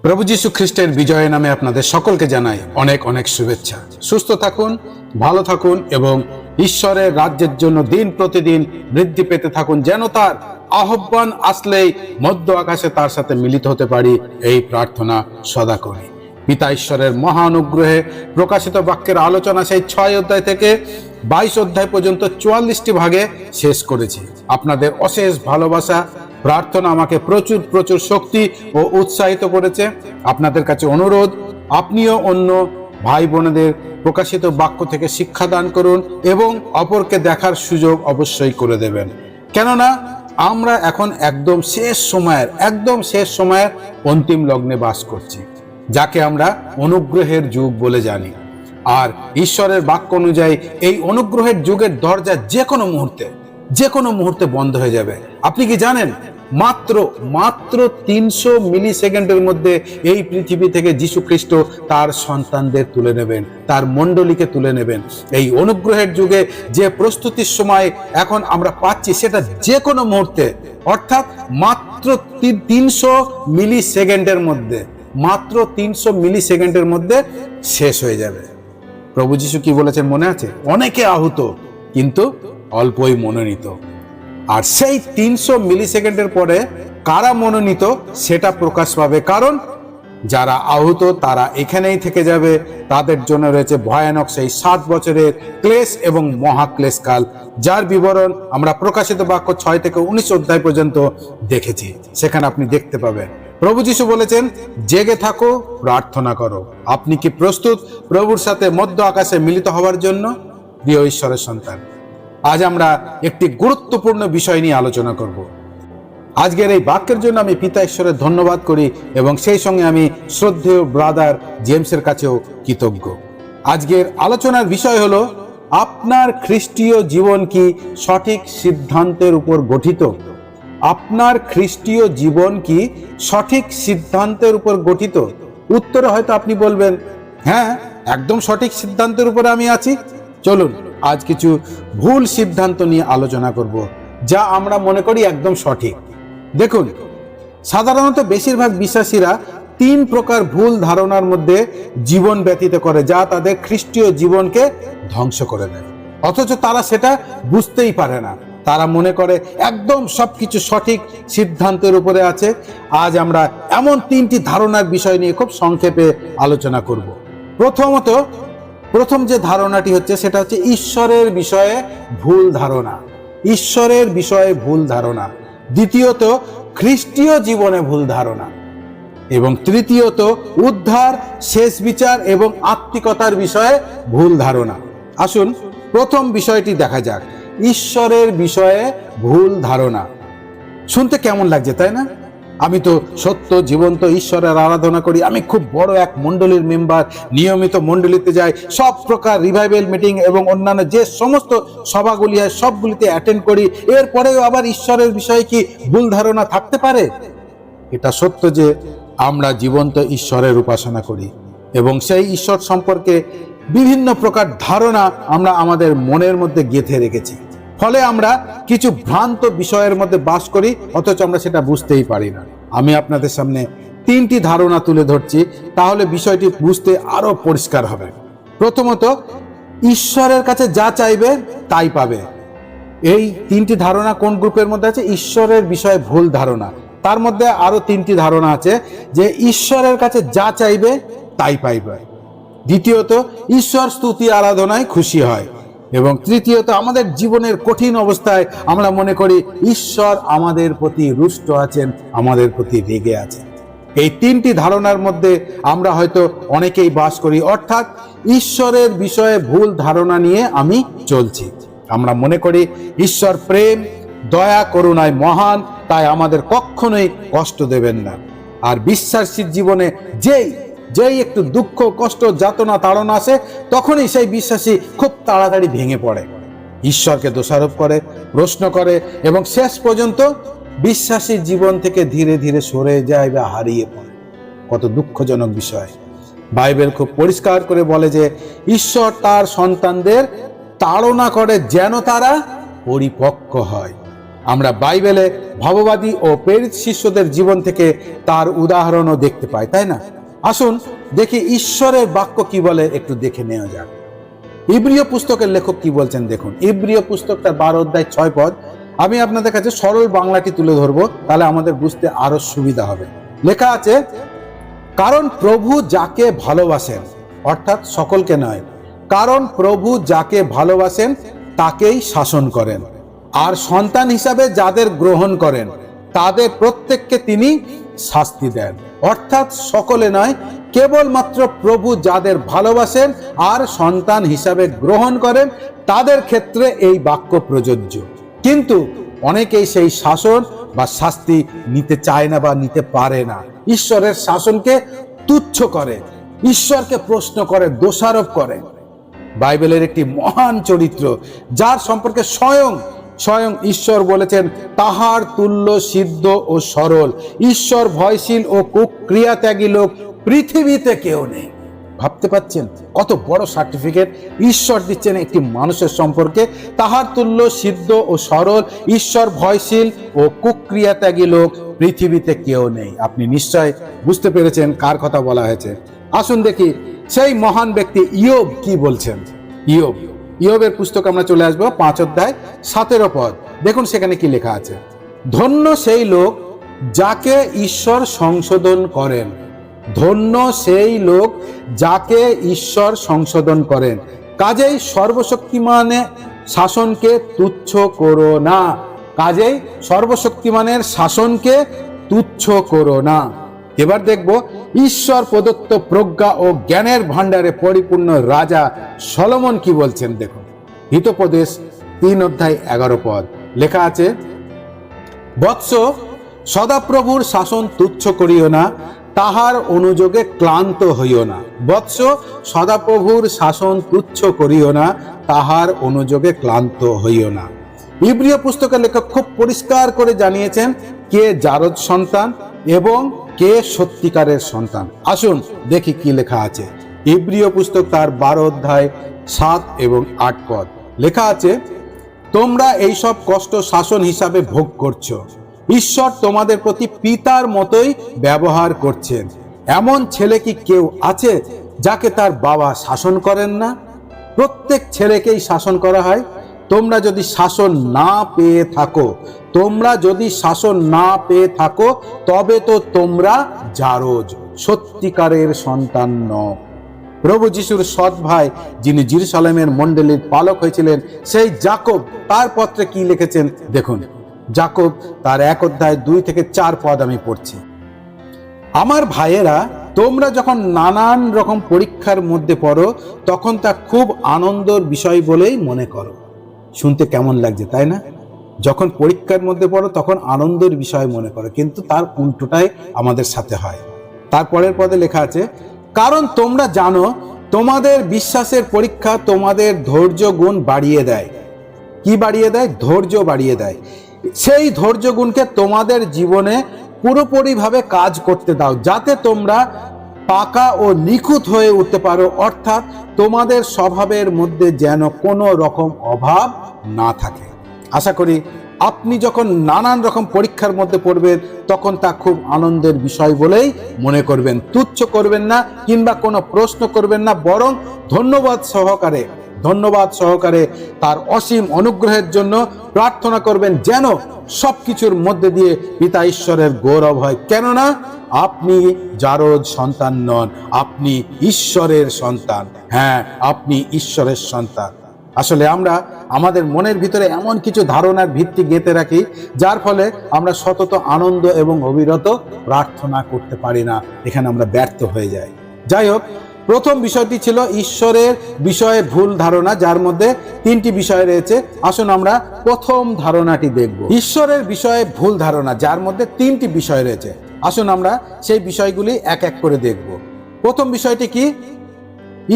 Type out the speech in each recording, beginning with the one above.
প্রভু যীশু খ্রিস্টের বিজয়ের নামে আপনাদের সকলকে জানাই অনেক অনেক শুভেচ্ছা। সুস্থ থাকুন, ভালো থাকুন এবং ঈশ্বরের রাজ্যের জন্য দিন প্রতিদিন বৃদ্ধি পেতে থাকুন, যেন তার আহ্বান আসলেই মধ্য আকাশে তার সাথে মিলিত হতে পারি, এই প্রার্থনা সদা করি। পিতা ঈশ্বরের মহা অনুগ্রহে প্রকাশিত বাক্যের আলোচনা সেই 6 অধ্যায় থেকে 22 অধ্যায় পর্যন্ত 44টি ভাগে শেষ করেছি। আপনাদের অশেষ ভালোবাসা প্রার্থনা আমাকে প্রচুর প্রচুর শক্তি ও উৎসাহিত করেছে। আপনাদের কাছে অনুরোধ, আপনিও অন্য ভাই বোনেদের প্রকাশিত বাক্য থেকে শিক্ষাদান করুন এবং অপরকে দেখার সুযোগ অবশ্যই করে দেবেন। কেননা আমরা এখন একদম শেষ সময়ের অন্তিম লগ্নে বাস করছি, যাকে আমরা অনুগ্রহের যুগ বলে জানি। আর ঈশ্বরের বাক্য অনুযায়ী এই অনুগ্রহের যুগের দরজা যে কোনো মুহূর্তে বন্ধ হয়ে যাবে। আপনি কি জানেন, মাত্র 300 মিলি সেকেন্ডের মধ্যে এই পৃথিবী থেকে যীশু খ্রিস্ট তার সন্তানদের তুলে নেবেন, তার মণ্ডলীকে তুলে নেবেন। এই অনুগ্রহের যুগে যে প্রস্তুতির সময় এখন আমরা পাচ্ছি, সেটা যে কোনো মুহূর্তে, অর্থাৎ মাত্র 300 মিলি সেকেন্ডের মধ্যে শেষ হয়ে যাবে। প্রভু যীশু কি বলেছেন মনে আছে? অনেকে আহত, কিন্তু অল্পই মনোনীত। আর সেই 300 মিলি সেকেন্ডের পরে কারা মনোনীত সেটা প্রকাশ পাবে, কারণ যারা আহত তারা এখানেই থেকে যাবে। তাদের জন্য রয়েছে ভয়ানক সেই 7 বছরের ক্লেশ এবং মহাক্লেশ কাল, যার বিবরণ আমরা প্রকাশিত বাক্য 6 থেকে 19 অধ্যায় পর্যন্ত দেখেছি। সেখানে আপনি দেখতে পাবেন প্রভু যীশু বলেছেন, জেগে থাকো, প্রার্থনা করো। আপনি কি প্রস্তুত প্রভুর সাথে মধ্য আকাশে মিলিত হওয়ার জন্য? প্রিয় ঈশ্বরের সন্তান, আজ আমরা একটি গুরুত্বপূর্ণ বিষয় নিয়ে আলোচনা করব। আজকের এই বাক্যের জন্য আমি পিতা ঈশ্বরের ধন্যবাদ করি এবং সেই সঙ্গে আমি শ্রদ্ধেয় ব্রাদার জেমসের কাছেও কৃতজ্ঞ। আজকের আলোচনার বিষয় হলো, আপনার খ্রিস্টীয় জীবন কি সঠিক সিদ্ধান্তের উপর গঠিত? আপনার খ্রিস্টীয় জীবন কি সঠিক সিদ্ধান্তের উপর গঠিত? উত্তরে হয়তো আপনি বলবেন, হ্যাঁ, একদম সঠিক সিদ্ধান্তের উপরে আমি আছি। চলুন আজ কিছু ভুল সিদ্ধান্ত নিয়ে আলোচনা করব, যা আমরা মনে করি একদম সঠিক। দেখুন, সাধারণত বেশিরভাগ বিশ্বাসীরা 3 প্রকার ভুল ধারণার মধ্যে জীবন ব্যতীত করে, যা তাদের খ্রিস্টীয় জীবনকে ধ্বংস করে দেয়। অথচ তারা সেটা বুঝতেই পারে না। তারা মনে করে একদম সবকিছু সঠিক সিদ্ধান্তের উপরে আছে। আজ আমরা এমন 3টি ধারণার বিষয় নিয়ে খুব সংক্ষেপে আলোচনা করব। প্রথম যে ধারণাটি হচ্ছে, সেটা হচ্ছে ঈশ্বরের বিষয়ে ভুল ধারণা। দ্বিতীয়ত, খ্রিস্টীয় জীবনে ভুল ধারণা। এবং তৃতীয়ত, উদ্ধার, শেষ বিচার এবং আত্মিকতার বিষয়ে ভুল ধারণা। আসুন প্রথম বিষয়টি দেখা যাক, ঈশ্বরের বিষয়ে ভুল ধারণা। শুনতে কেমন লাগছে, তাই না? আমি তো সত্য জীবন্ত ঈশ্বরের আরাধনা করি, আমি খুব বড় এক মণ্ডলীর মেম্বার, নিয়মিত মণ্ডলীতে যাই, সব প্রকার রিভাইভাল মিটিং এবং অন্যান্য যে সমস্ত সভাগুলি হয় সবগুলিতে অ্যাটেন্ড করি। এরপরেও আবার ঈশ্বরের বিষয়ে কি ভুল ধারণা থাকতে পারে? এটা সত্য যে আমরা জীবন্ত ঈশ্বরের উপাসনা করি এবং সেই ঈশ্বর সম্পর্কে বিভিন্ন প্রকার ধারণা আমরা আমাদের মনের মধ্যে গেঁথে রেখেছি। ফলে আমরা কিছু ভ্রান্ত বিষয়ের মধ্যে বাস করি, অথচ আমরা সেটা বুঝতেই পারি না। আমি আপনাদের সামনে 3টি ধারণা তুলে ধরছি, তাহলে বিষয়টি বুঝতে আরো পরিষ্কার হবে। প্রথমত, ঈশ্বরের কাছে যা চাইবে তাই পাবে। এই 3টি ধারণা কোন গ্রুপের মধ্যে আছে? ঈশ্বরের বিষয়ে ভুল ধারণা। তার মধ্যে আরো 3টি ধারণা আছে, যে ঈশ্বরের কাছে যা চাইবে তাই পাইবে। দ্বিতীয়ত, ঈশ্বর স্তুতি আরাধনায় খুশি হয়। এবং তৃতীয়ত, আমাদের জীবনের কঠিন অবস্থায় আমরা মনে করি ঈশ্বর আমাদের প্রতি রুষ্ট আছেন, আমাদের প্রতি রেগে আছেন। এই 3টি ধারণার মধ্যে আমরা হয়তো অনেকেই বাস করি, অর্থাৎ ঈশ্বরের বিষয়ে ভুল ধারণা নিয়ে আমি চলছি। আমরা মনে করি ঈশ্বর প্রেম, দয়া, করুণায় মহান, তাই আমাদের কখনোই কষ্ট দেবেন না। আর বিশ্বাসীর জীবনে যেই একটু দুঃখ, কষ্ট, যাতনা, তাড়না আসে, তখনই সেই বিশ্বাসী খুব তাড়াতাড়ি ভেঙে পড়ে, ঈশ্বরকে দোষারোপ করে, প্রশ্ন করে এবং শেষ পর্যন্ত বিশ্বাসীর জীবন থেকে ধীরে ধীরে সরে যায় বা হারিয়ে পড়ে। কত দুঃখজনক বিষয়। বাইবেল খুব পরিষ্কার করে বলে যে ঈশ্বর তার সন্তানদের তাড়না করে যেন তারা পরিপক্ক হয়। আমরা বাইবেলে ভাববাদী ও প্রেরিত শিষ্যদের জীবন থেকে তার উদাহরণও দেখতে পাই, তাই না? আসুন দেখি ঈশ্বরের বাক্য কি বলে, একটু দেখে নেওয়া যাক। ইব্রিয় পুস্তকের লেখক কি বলছেন দেখুন। ইব্রিয় পুস্তক তার 12 অধ্যায় 6 পদ। আমি আপনাদের কাছে সরল বাংলাটি তুলে ধরবো, তাহলে আমাদের বুঝতে আরো সুবিধা হবে। লেখা আছে, কারণ প্রভু যাকে ভালোবাসেন, অর্থাৎ সকলকে নয়, কারণ প্রভু যাকে ভালোবাসেন তাকেই শাসন করেন, আর সন্তান হিসাবে যাদের গ্রহণ করেন তাদের প্রত্যেককে তিনি শাস্তি দেন। অর্থাৎ সকলে নয়, কেবলমাত্র প্রভু যাদের ভালোবাসেন আর সন্তান হিসাবে গ্রহণ করেন তাদের ক্ষেত্রে এই বাক্য প্রযোজ্য। কিন্তু অনেকেই সেই শাসন বা শাস্তি নিতে চায় না বা নিতে পারে না। ঈশ্বরের শাসনকে তুচ্ছ করে, ঈশ্বরকে প্রশ্ন করে, দোষারোপ করে। বাইবেলের একটি মহান চরিত্র যার সম্পর্কে স্বয়ং ঈশ্বর বলেছেন, তাহার তুল্য সিদ্ধ ও সরল, ঈশ্বর ভয়শীল ও কুক্রিয়াত্যাগী লোক পৃথিবীতে কেউ নেই। ভাবতে পাচ্ছেন কত বড় সার্টিফিকেট ঈশ্বর দিচ্ছেন একটি মানুষের সম্পর্কে? তাহার তুল্য সিদ্ধ ও সরল, ঈশ্বর ভয়শীল ও কুক্রিয়াত্যাগী লোক পৃথিবীতে কেউ নেই। আপনি নিশ্চয় বুঝতে পেরেছেন কার কথা বলা হয়েছে। আসুন দেখি সেই মহান ব্যক্তি ইয়োব কি বলছেন। ইয়োবের পুস্তক আমরা চলে আসবো 5 অধ্যায় 17 পদ। দেখুন সেখানে কি লেখা আছে, ধন্য সেই লোক যাকে ঈশ্বর সংশোধন করেন, ধন্য সেই লোক যাকে ঈশ্বর সংশোধন করেন, কাজেই সর্বশক্তিমানের শাসনকে তুচ্ছ করো না, কাজেই সর্বশক্তিমানের শাসনকে তুচ্ছ করো না। এবার দেখব ঈশ্বর প্রদত্ত প্রজ্ঞা ও জ্ঞানের ভান্ডারে পরিপূর্ণ রাজা সলোমন কি বলছেন। দেখুন হিতোপদেশ 3 অধ্যায় 11 পদ। লেখা আছে, বৎস সদাপ্রভুর শাসন তুচ্ছ করিও না, তাহার অনুযোগে ক্লান্ত হইও না। বৎস সদাপ্রভুর শাসন তুচ্ছ করিও না, তাহার অনুযোগে ক্লান্ত হইও না। ইব্রিয় পুস্তকের লেখক খুব পরিষ্কার করে জানিয়েছেন কে জারদ সন্তান এবং কে সত্যিকারের সন্তান। আসুন দেখি কি লেখা আছে। ইব্রিয় পুস্তক তার 12 অধ্যায় 7 এবং 8 পদ। লেখা আছে, তোমরা এইসব কষ্ট শাসন হিসাবে ভোগ করছো, ঈশ্বর তোমাদের প্রতি পিতার মতোই ব্যবহার করছেন। এমন ছেলে কি কেউ আছে যাকে তার বাবা শাসন করেন না? প্রত্যেক ছেলেকেই শাসন করা হয়। তোমরা যদি শাসন না পেয়ে থাকো তবে তো তোমরা জারজ, সত্যিকারের সন্তান নও। প্রভু যিশুর সৎ ভাই যিনি জেরুজালেমের মণ্ডলীর পালক হয়েছিলেন, সেই যাকব তার পত্রে কি লিখেছেন দেখুন। যাকব তার 1 অধ্যায় 2 থেকে 4 পদ আমি পড়ছি। আমার ভাইয়েরা, তোমরা যখন নানান রকম পরীক্ষার মধ্যে পড়ো তখন তা খুব আনন্দের বিষয় বলেই মনে করো। শুনতে কেমন লাগছে তাই না? যখন পরীক্ষার মধ্যে পড়ো তখন আনন্দের বিষয় মনে করো, কিন্তু তার উল্টোটাই আমাদের সাথে হয়। তারপরের পদে লেখা আছে, কারণ তোমরা জানো তোমাদের বিশ্বাসের পরীক্ষা তোমাদের ধৈর্য গুণ বাড়িয়ে দেয়। কি বাড়িয়ে দেয়? ধৈর্য বাড়িয়ে দেয়। সেই ধৈর্য গুণকে তোমাদের জীবনে পুরোপুরিভাবে কাজ করতে দাও, যাতে তোমরা পাকা ও নিখুঁত হয়ে উঠতে পারো, অর্থাৎ তোমাদের স্বভাবের মধ্যে যেন কোনো রকম অভাব না থাকে। আশা করি আপনি যখন নানান রকম পরীক্ষার মধ্যে পড়বেন তখন তা খুব আনন্দের বিষয় বলেই মনে করবেন, তুচ্ছ করবেন না কিংবা কোনো প্রশ্ন করবেন না, বরং ধন্যবাদ সহকারে তার অসীম অনুগ্রহের জন্য প্রার্থনা করবেন, যেন সবকিছুর মধ্যে দিয়ে পিতা ঈশ্বরের গৌরব হয়। কেননা আপনি জারদ সন্তান নন, আপনি ঈশ্বরের সন্তান। হ্যাঁ, আপনি ঈশ্বরের সন্তান। আসলে আমরা আমাদের মনের ভিতরে এমন কিছু ধারণার ভিত্তি গেঁথে রাখি যার ফলে আমরা সতত আনন্দ এবং অবিরত প্রার্থনা করতে পারি না, এখানে আমরা ব্যর্থ হয়ে যাই। যাই হোক, প্রথম বিষয়টি ছিল ঈশ্বরের বিষয়ে ভুল ধারণা, যার মধ্যে 3টি বিষয় রয়েছে। আসুন আমরা প্রথম ধারণাটি দেখব। ঈশ্বরের বিষয়ে ভুল ধারণা, যার মধ্যে 3টি বিষয় রয়েছে। আসুন আমরা সেই বিষয়গুলি এক এক করে দেখব। প্রথম বিষয়টি কি?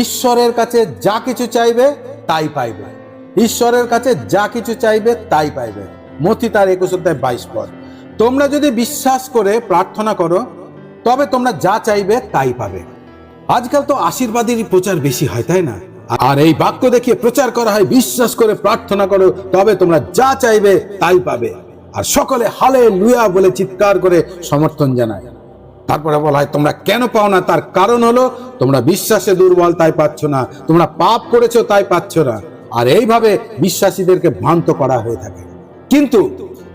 ঈশ্বরের কাছে যা কিছু চাইবে তাই পাইবে। ঈশ্বরের কাছে যা কিছু চাইবে তাই পাইবে। মথি তার 21 অধ্যায় 22 পদ। তোমরা যদি বিশ্বাস করে প্রার্থনা করো তবে তোমরা যা চাইবে তাই পাবে। আজকাল তো আশীর্বাদেরই প্রচার বেশি হয়, তাই না? আর এই বাক্য দেখিয়ে প্রচার করা হয়, বিশ্বাস করে প্রার্থনা করো তবে তোমরা যা চাইবে তাই পাবে। আর সকলে হালেলুয়া বলে চিৎকার করে সমর্থন জানায়। তারপরে বলা হয় তোমরা কেন পাও না, তার কারণ হলো তোমরা বিশ্বাসে দুর্বল, তাই পাচ্ছ না, তোমরা পাপ করেছো তাই পাচ্ছ না। আর এইভাবে বিশ্বাসীদেরকে ভ্রান্ত করা হয়ে থাকে। কিন্তু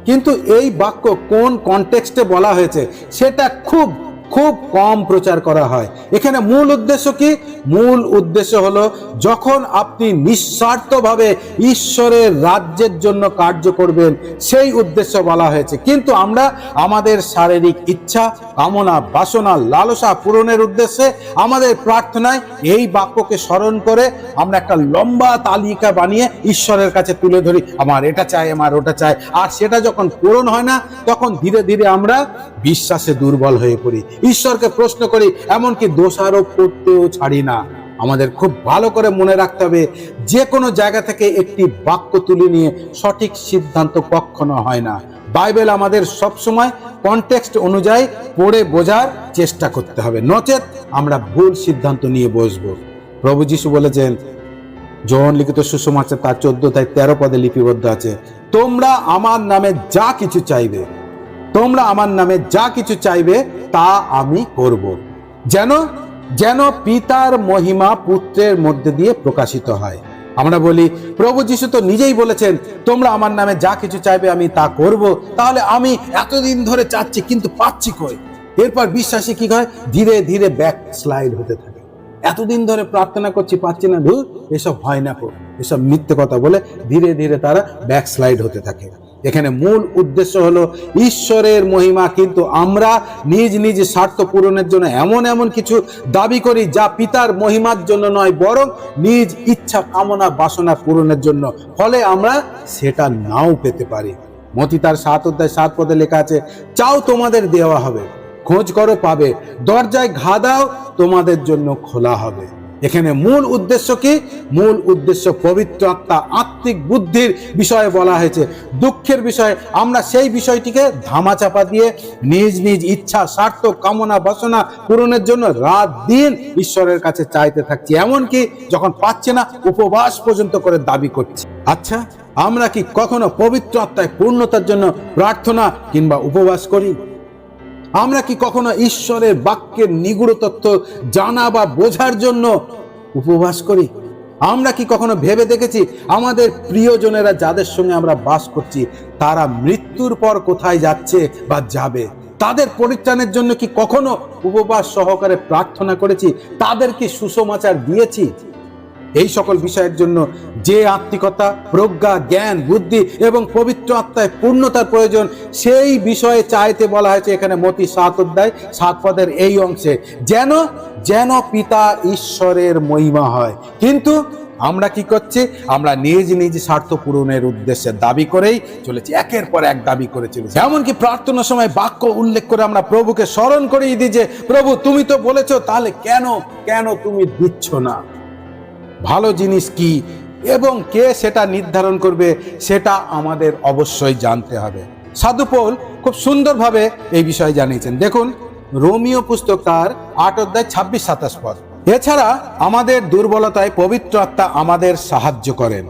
কিন্তু এই বাক্য কোন কনটেক্সটে বলা হয়েছে সেটা খুব খুব কম প্রচার করা হয়। এখানে মূল উদ্দেশ্য কি? মূল উদ্দেশ্য হলো যখন আপনি নিঃস্বার্থভাবে ঈশ্বরের রাজ্যের জন্য কার্য করবেন, সেই উদ্দেশ্য বলা হয়েছে। কিন্তু আমরা আমাদের শারীরিক ইচ্ছা, কামনা, বাসনা, লালসা পূরণের উদ্দেশ্যে আমাদের প্রার্থনায় এই বাক্যকে স্মরণ করে আমরা একটা লম্বা তালিকা বানিয়ে ঈশ্বরের কাছে তুলে ধরি, আমার এটা চাই, আমার ওটা চাই। আর সেটা যখন পূরণ হয় না, তখন ধীরে ধীরে আমরা বিশ্বাসে দুর্বল হয়ে পড়ি, ঈশ্বরকে প্রশ্ন করি, এমনকি দোষারোপ করতেও ছাড়ি না। আমাদের খুব ভালো করে মনে রাখতে হবে, যে কোনো জায়গা থেকে একটি বাক্য তুলে নিয়ে সঠিক সিদ্ধান্ত কখনো হয় না। বাইবেল আমাদের সবসময় কনটেক্সট অনুযায়ী পড়ে বোঝার চেষ্টা করতে হবে, নচেত আমরা ভুল সিদ্ধান্ত নিয়ে বসবো। প্রভু যিশু বলেছেন, যোহন লিখিত সুসমাচার তার 14-13 পদে লিপিবদ্ধ আছে, তোমরা আমার নামে যা কিছু চাইবে, তোমরা আমার নামে যা কিছু চাইবে তা আমি করব, যেন যেন পিতার মহিমা পুত্রের মধ্যে দিয়ে প্রকাশিত হয়। আমরা বলি প্রভু যিশু তো নিজেই বলেছেন তোমরা আমার নামে যা কিছু চাইবে আমি তা করব, তাহলে আমি এতদিন ধরে চাচ্ছি কিন্তু পাচ্ছি কই? এরপর বিশ্বাসী কি হয়? ধীরে ধীরে ব্যাক স্লাইড হতে থাকে। এতদিন ধরে প্রার্থনা করছি পাচ্ছি না, ধুর এসব হয় না, এসব মিথ্যে কথা বলে ধীরে ধীরে তারা ব্যাক স্লাইড হতে থাকে। এখানে মূল উদ্দেশ্য হলো ঈশ্বরের মহিমা, কিন্তু আমরা নিজ নিজ স্বার্থ পূরণের জন্য এমন এমন কিছু দাবি করি যা পিতার মহিমার জন্য নয়, বরং নিজ ইচ্ছা, কামনা, বাসনা পূরণের জন্য। ফলে আমরা সেটা নাও পেতে পারি। মতি তার 7 পদে লেখা আছে, চাও তোমাদের দেওয়া হবে, খোঁজ করো পাবে, দরজায় ঘা দাও তোমাদের জন্য খোলা হবে। এখানে মূল উদ্দেশ্য কি? মূল উদ্দেশ্য পবিত্র আত্মা, আত্মিক বুদ্ধির বিষয়ে বলা হয়েছে। দুঃখের বিষয়ে আমরা সেই বিষয়টিকে ধামাচাপা দিয়ে নিজ নিজ ইচ্ছা, স্বার্থ, কামনা, বাসনা পূরণের জন্য রাত দিন ঈশ্বরের কাছে চাইতে থাকছি, এমনকি যখন পাচ্ছে না উপবাস পর্যন্ত করে দাবি করছি। আচ্ছা, আমরা কি কখনো পবিত্র আত্মায় পূর্ণতার জন্য প্রার্থনা কিংবা উপবাস করি? আমরা কি কখনো ঈশ্বরের বাক্যের নিগূঢ় তথ্য জানা বা বোঝার জন্য উপবাস করি? আমরা কি কখনো ভেবে দেখেছি আমাদের প্রিয়জনেরা যাদের সঙ্গে আমরা বাস করছি তারা মৃত্যুর পর কোথায় যাচ্ছে বা যাবে? তাদের পরিত্রাণের জন্য কি কখনো উপবাস সহকারে প্রার্থনা করেছি? তাদের কি সুসমাচার দিয়েছি? এই সকল বিষয়ের জন্য যে আত্মিকতা, প্রজ্ঞা, জ্ঞান, বুদ্ধি এবং পবিত্র আত্মায় পূর্ণতার প্রয়োজন, সেই বিষয়ে চাইতে বলা হয়েছে এখানে মতি 7 পদের এই অংশে, যেন যেন পিতা ঈশ্বরের মহিমা হয়। কিন্তু আমরা কি করছি? আমরা নিজ নিজ স্বার্থ পূরণের উদ্দেশ্যে দাবি করেই চলেছি, একের পর এক দাবি করে চলেছি। এমনকি প্রার্থনার সময় বাক্য উল্লেখ করে আমরা প্রভুকে স্মরণ করিয়ে দিই যে, প্রভু তুমি তো বলেছো, তাহলে কেন কেন তুমি দিচ্ছ না? ভালো জিনিস কি এবং কে সেটা নির্ধারণ করবে, সেটা আমাদের অবশ্যই জানতে হবে। সাধু পৌল খুব সুন্দরভাবে এই বিষয়ে জানিয়েছেন। দেখুন, রোমীয় পুস্তক তার 8:26-27 পদ। এছাড়া আমাদের দুর্বলতায় পবিত্র আত্মা আমাদের সাহায্য করেন।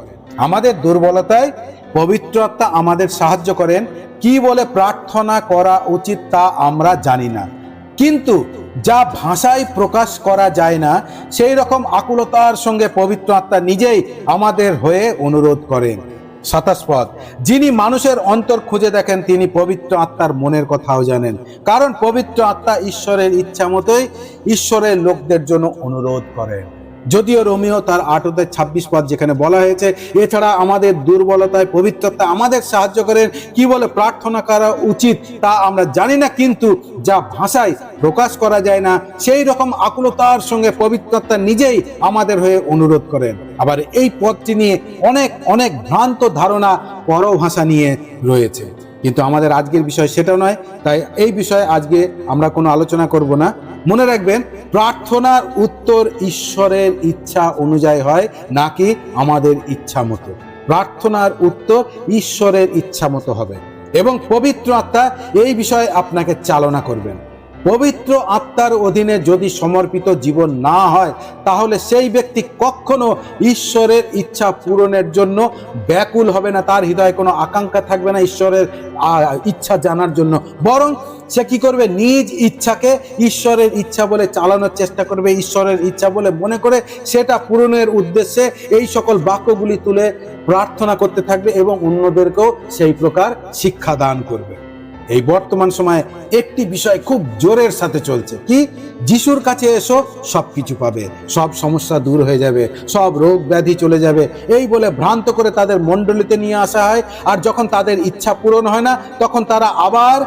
আমাদের দুর্বলতায় পবিত্র আত্মা আমাদের সাহায্য করেন। কি বলে প্রার্থনা করা উচিত তা আমরা জানি না, কিন্তু যা ভাষায় প্রকাশ করা যায় না সেই রকম আকুলতার সঙ্গে পবিত্র আত্মা নিজেই আমাদের হয়ে অনুরোধ করেন। 27 পদ, যিনি মানুষের অন্তর খুঁজে দেখেন তিনি পবিত্র আত্মার মনের কথাও জানেন, কারণ পবিত্র আত্মা ঈশ্বরের ইচ্ছা মতোই ঈশ্বরের লোকদের জন্য অনুরোধ করেন। যদিও রোমিও তার 8:26 পদ যেখানে বলা হয়েছে, এছাড়া আমাদের দুর্বলতায় পবিত্র আত্মা আমাদের সাহায্য করেন, কি বলে প্রার্থনা করা উচিত তা আমরা জানি না, কিন্তু যা ভাষায় প্রকাশ করা যায় না সেই রকম আকুলতার সঙ্গে পবিত্র আত্মা নিজেই আমাদের হয়ে অনুরোধ করেন। আবার এই পদটি নিয়ে অনেক অনেক ভ্রান্ত ধারণা পরভাষা নিয়ে রয়েছে, কিন্তু আমাদের আজকের বিষয় সেটা নয়, তাই এই বিষয়ে আজকে আমরা কোনো আলোচনা করব না। মনে রাখবেন, প্রার্থনার উত্তর ঈশ্বরের ইচ্ছা অনুযায়ী হয়, নাকি আমাদের ইচ্ছা মতো। প্রার্থনার উত্তর ঈশ্বরের ইচ্ছা মতো হবে এবং পবিত্র আত্মা এই বিষয়ে আপনাকে চালনা করবেন। পবিত্র আত্মার অধীনে যদি সমর্পিত জীবন না হয়, তাহলে সেই ব্যক্তি কখনো ঈশ্বরের ইচ্ছা পূরণের জন্য ব্যাকুল হবে না। তার হৃদয়ে কোনো আকাঙ্ক্ষা থাকবে না ঈশ্বরের ইচ্ছা জানার জন্য, বরং সে কি করবে, নিজ ইচ্ছাকে ঈশ্বরের ইচ্ছা বলে চালানোর চেষ্টা করবে, ঈশ্বরের ইচ্ছা বলে মনে করে সেটা পূরণের উদ্দেশ্যে এই সকল বাক্যগুলি তুলে প্রার্থনা করতে থাকবে এবং অন্যদেরকেও সেই প্রকার শিক্ষা দান করবে। এই বর্তমান সময়ে একটি বিষয় খুব জোরের সাথে চলছে, কি, যিশুর কাছে এসো সবকিছু পাবে, সব সমস্যা দূর হয়ে যাবে, সব রোগ ব্যাধি চলে যাবে, এই বলে ভ্রান্ত করে তাদের মণ্ডলীতে নিয়ে আসা হয়। আর যখন তাদের ইচ্ছা পূরণ হয় না, তখন তারা আবার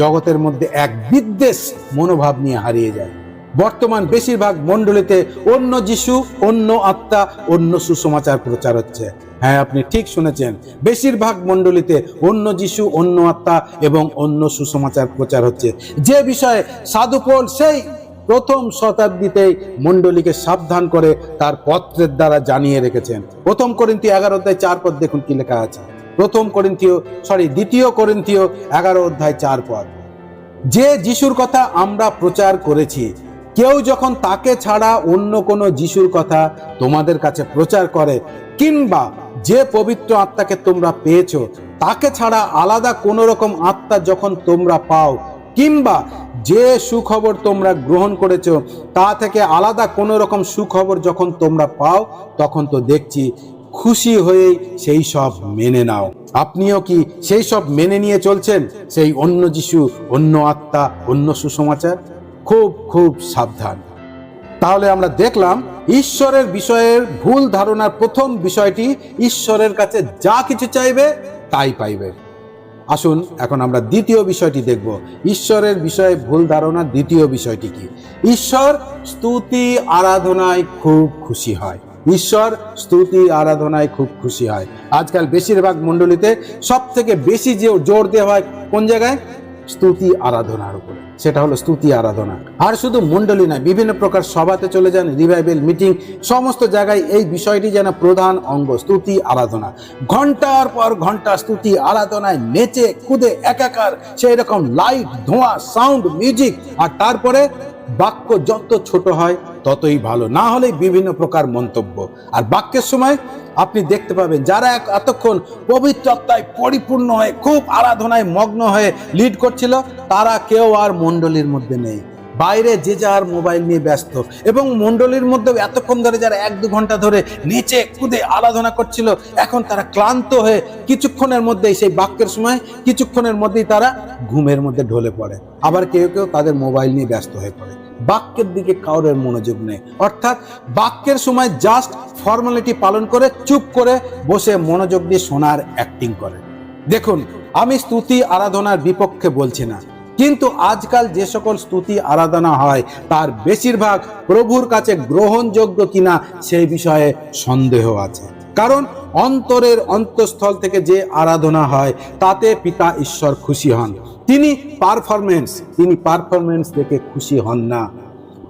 জগতের মধ্যে এক বিদ্বেষ মনোভাব নিয়ে হারিয়ে যায়। বর্তমান বেশিরভাগ মণ্ডলীতে অন্য যিশু, অন্য আত্মা, অন্য সুসমাচার প্রচার হচ্ছে। হ্যাঁ, আপনি ঠিক শুনেছেন, বেশিরভাগ মণ্ডলীতে অন্য যিশু, অন্য আত্মা এবং অন্য সুসমাচার প্রচার হচ্ছে, যে বিষয়ে সাধু পৌল সেই প্রথম শতাব্দীতেই মণ্ডলীকে সাবধান করে তার পত্রের দ্বারা জানিয়ে রেখেছেন। প্রথম করিন্থীয় 11:4 দেখুন কি লেখা আছে। দ্বিতীয় করিন্থীয় 11:4, যে যিশুর কথা আমরা প্রচার করেছি, কেউ যখন তাকে ছাড়া অন্য কোনো যিশুর কথা তোমাদের কাছে প্রচার করে, কিংবা যে পবিত্র আত্মাকে তোমরা পেয়েছো তাকে ছাড়া আলাদা কোনো রকম আত্মা যখন তোমরা পাও, কিংবা যে সুখবর তোমরা গ্রহণ করেছো তা থেকে আলাদা কোনো রকম সুখবর যখন তোমরা পাও, তখন তো দেখছি খুশি হয়েই সেই সব মেনে নাও। আপনিও কি সেই সব মেনে নিয়ে চলছেন, সেই অন্য যিশু, অন্য আত্মা, অন্য সুসমাচার? খুব খুব সাবধান। তাহলে আমরা দেখলাম ঈশ্বরের বিষয়ের ভুল ধারণার প্রথম বিষয়টি, ঈশ্বরের কাছে যা কিছু চাইবে তাই পাইবে। আসুন এখন আমরা দ্বিতীয় বিষয়টি দেখব। ঈশ্বরের বিষয়ে ভুল ধারণার দ্বিতীয় বিষয়টি কি? ঈশ্বর স্তুতি আরাধনায় খুব খুশি হয়। ঈশ্বর স্তুতি আরাধনায় খুব খুশি হয়। আজকাল বেশিরভাগ মণ্ডলীতে সব থেকে বেশি যে জোর দেওয়া হয় কোন জায়গায়? স্তুতি আরাধনার উপরে। সেটা হলো স্তুতি আরাধনা। আর শুধু মণ্ডলী নয়, বিভিন্ন প্রকার সভাতে চলে যান, রিভাইভেল মিটিং, সমস্ত জায়গায় এই বিষয়টি যেন প্রধান অঙ্গ, স্তুতি আরাধনা। ঘন্টার পর ঘন্টা স্তুতি আরাধনায় নেচে কুদে একাকার, সেই রকম লাইট, ধোঁয়া, সাউন্ড, মিউজিক, আর তারপরে বাক্য যত ছোট হয় ততই ভালো, না হলে বিভিন্ন প্রকার মন্তব্য। আর বাক্যের সময় আপনি দেখতে পাবেন যারা এতক্ষণ পবিত্র আত্মায় পরিপূর্ণ হয়ে খুব আরাধনায় মগ্ন হয়ে লিড করছিল, তারা কেউ আর মণ্ডলীর মধ্যে নেই। বাইরে যে যার মোবাইল নিয়ে ব্যস্ত, এবং মণ্ডলীর মধ্যে এতক্ষণ ধরে যারা 1-2 ঘন্টা ধরে নেচে কুদে আরাধনা করছিল, এখন তারা ক্লান্ত হয়ে কিছুক্ষণের মধ্যেই, সেই বাক্যের সময় কিছুক্ষণের মধ্যেই তারা ঘুমের মধ্যে ঢলে পড়ে। আবার কেউ কেউ তাদের মোবাইল নিয়ে ব্যস্ত হয়ে পড়ে, বাক্যের দিকে কারোর মনোযোগ নেই। অর্থাৎ বাক্যের সময় জাস্ট ফর্মালিটি পালন করে চুপ করে বসে মনোযোগ দিয়ে শোনার অ্যাক্টিং করে। দেখুন, আমি স্তুতি আরাধনার বিপক্ষে বলছি না, কিন্তু আজকাল যে সকল স্তুতি আরাধনা হয় তার বেশিরভাগ প্রভুর কাছে গ্রহণযোগ্য কিনা সেই বিষয়ে সন্দেহ আছে। কারণ অন্তরের অন্তঃস্থল থেকে যে আরাধনা হয় তাতে পিতা ঈশ্বর খুশি হন। তিনি পারফরমেন্স দেখে খুশি হন না।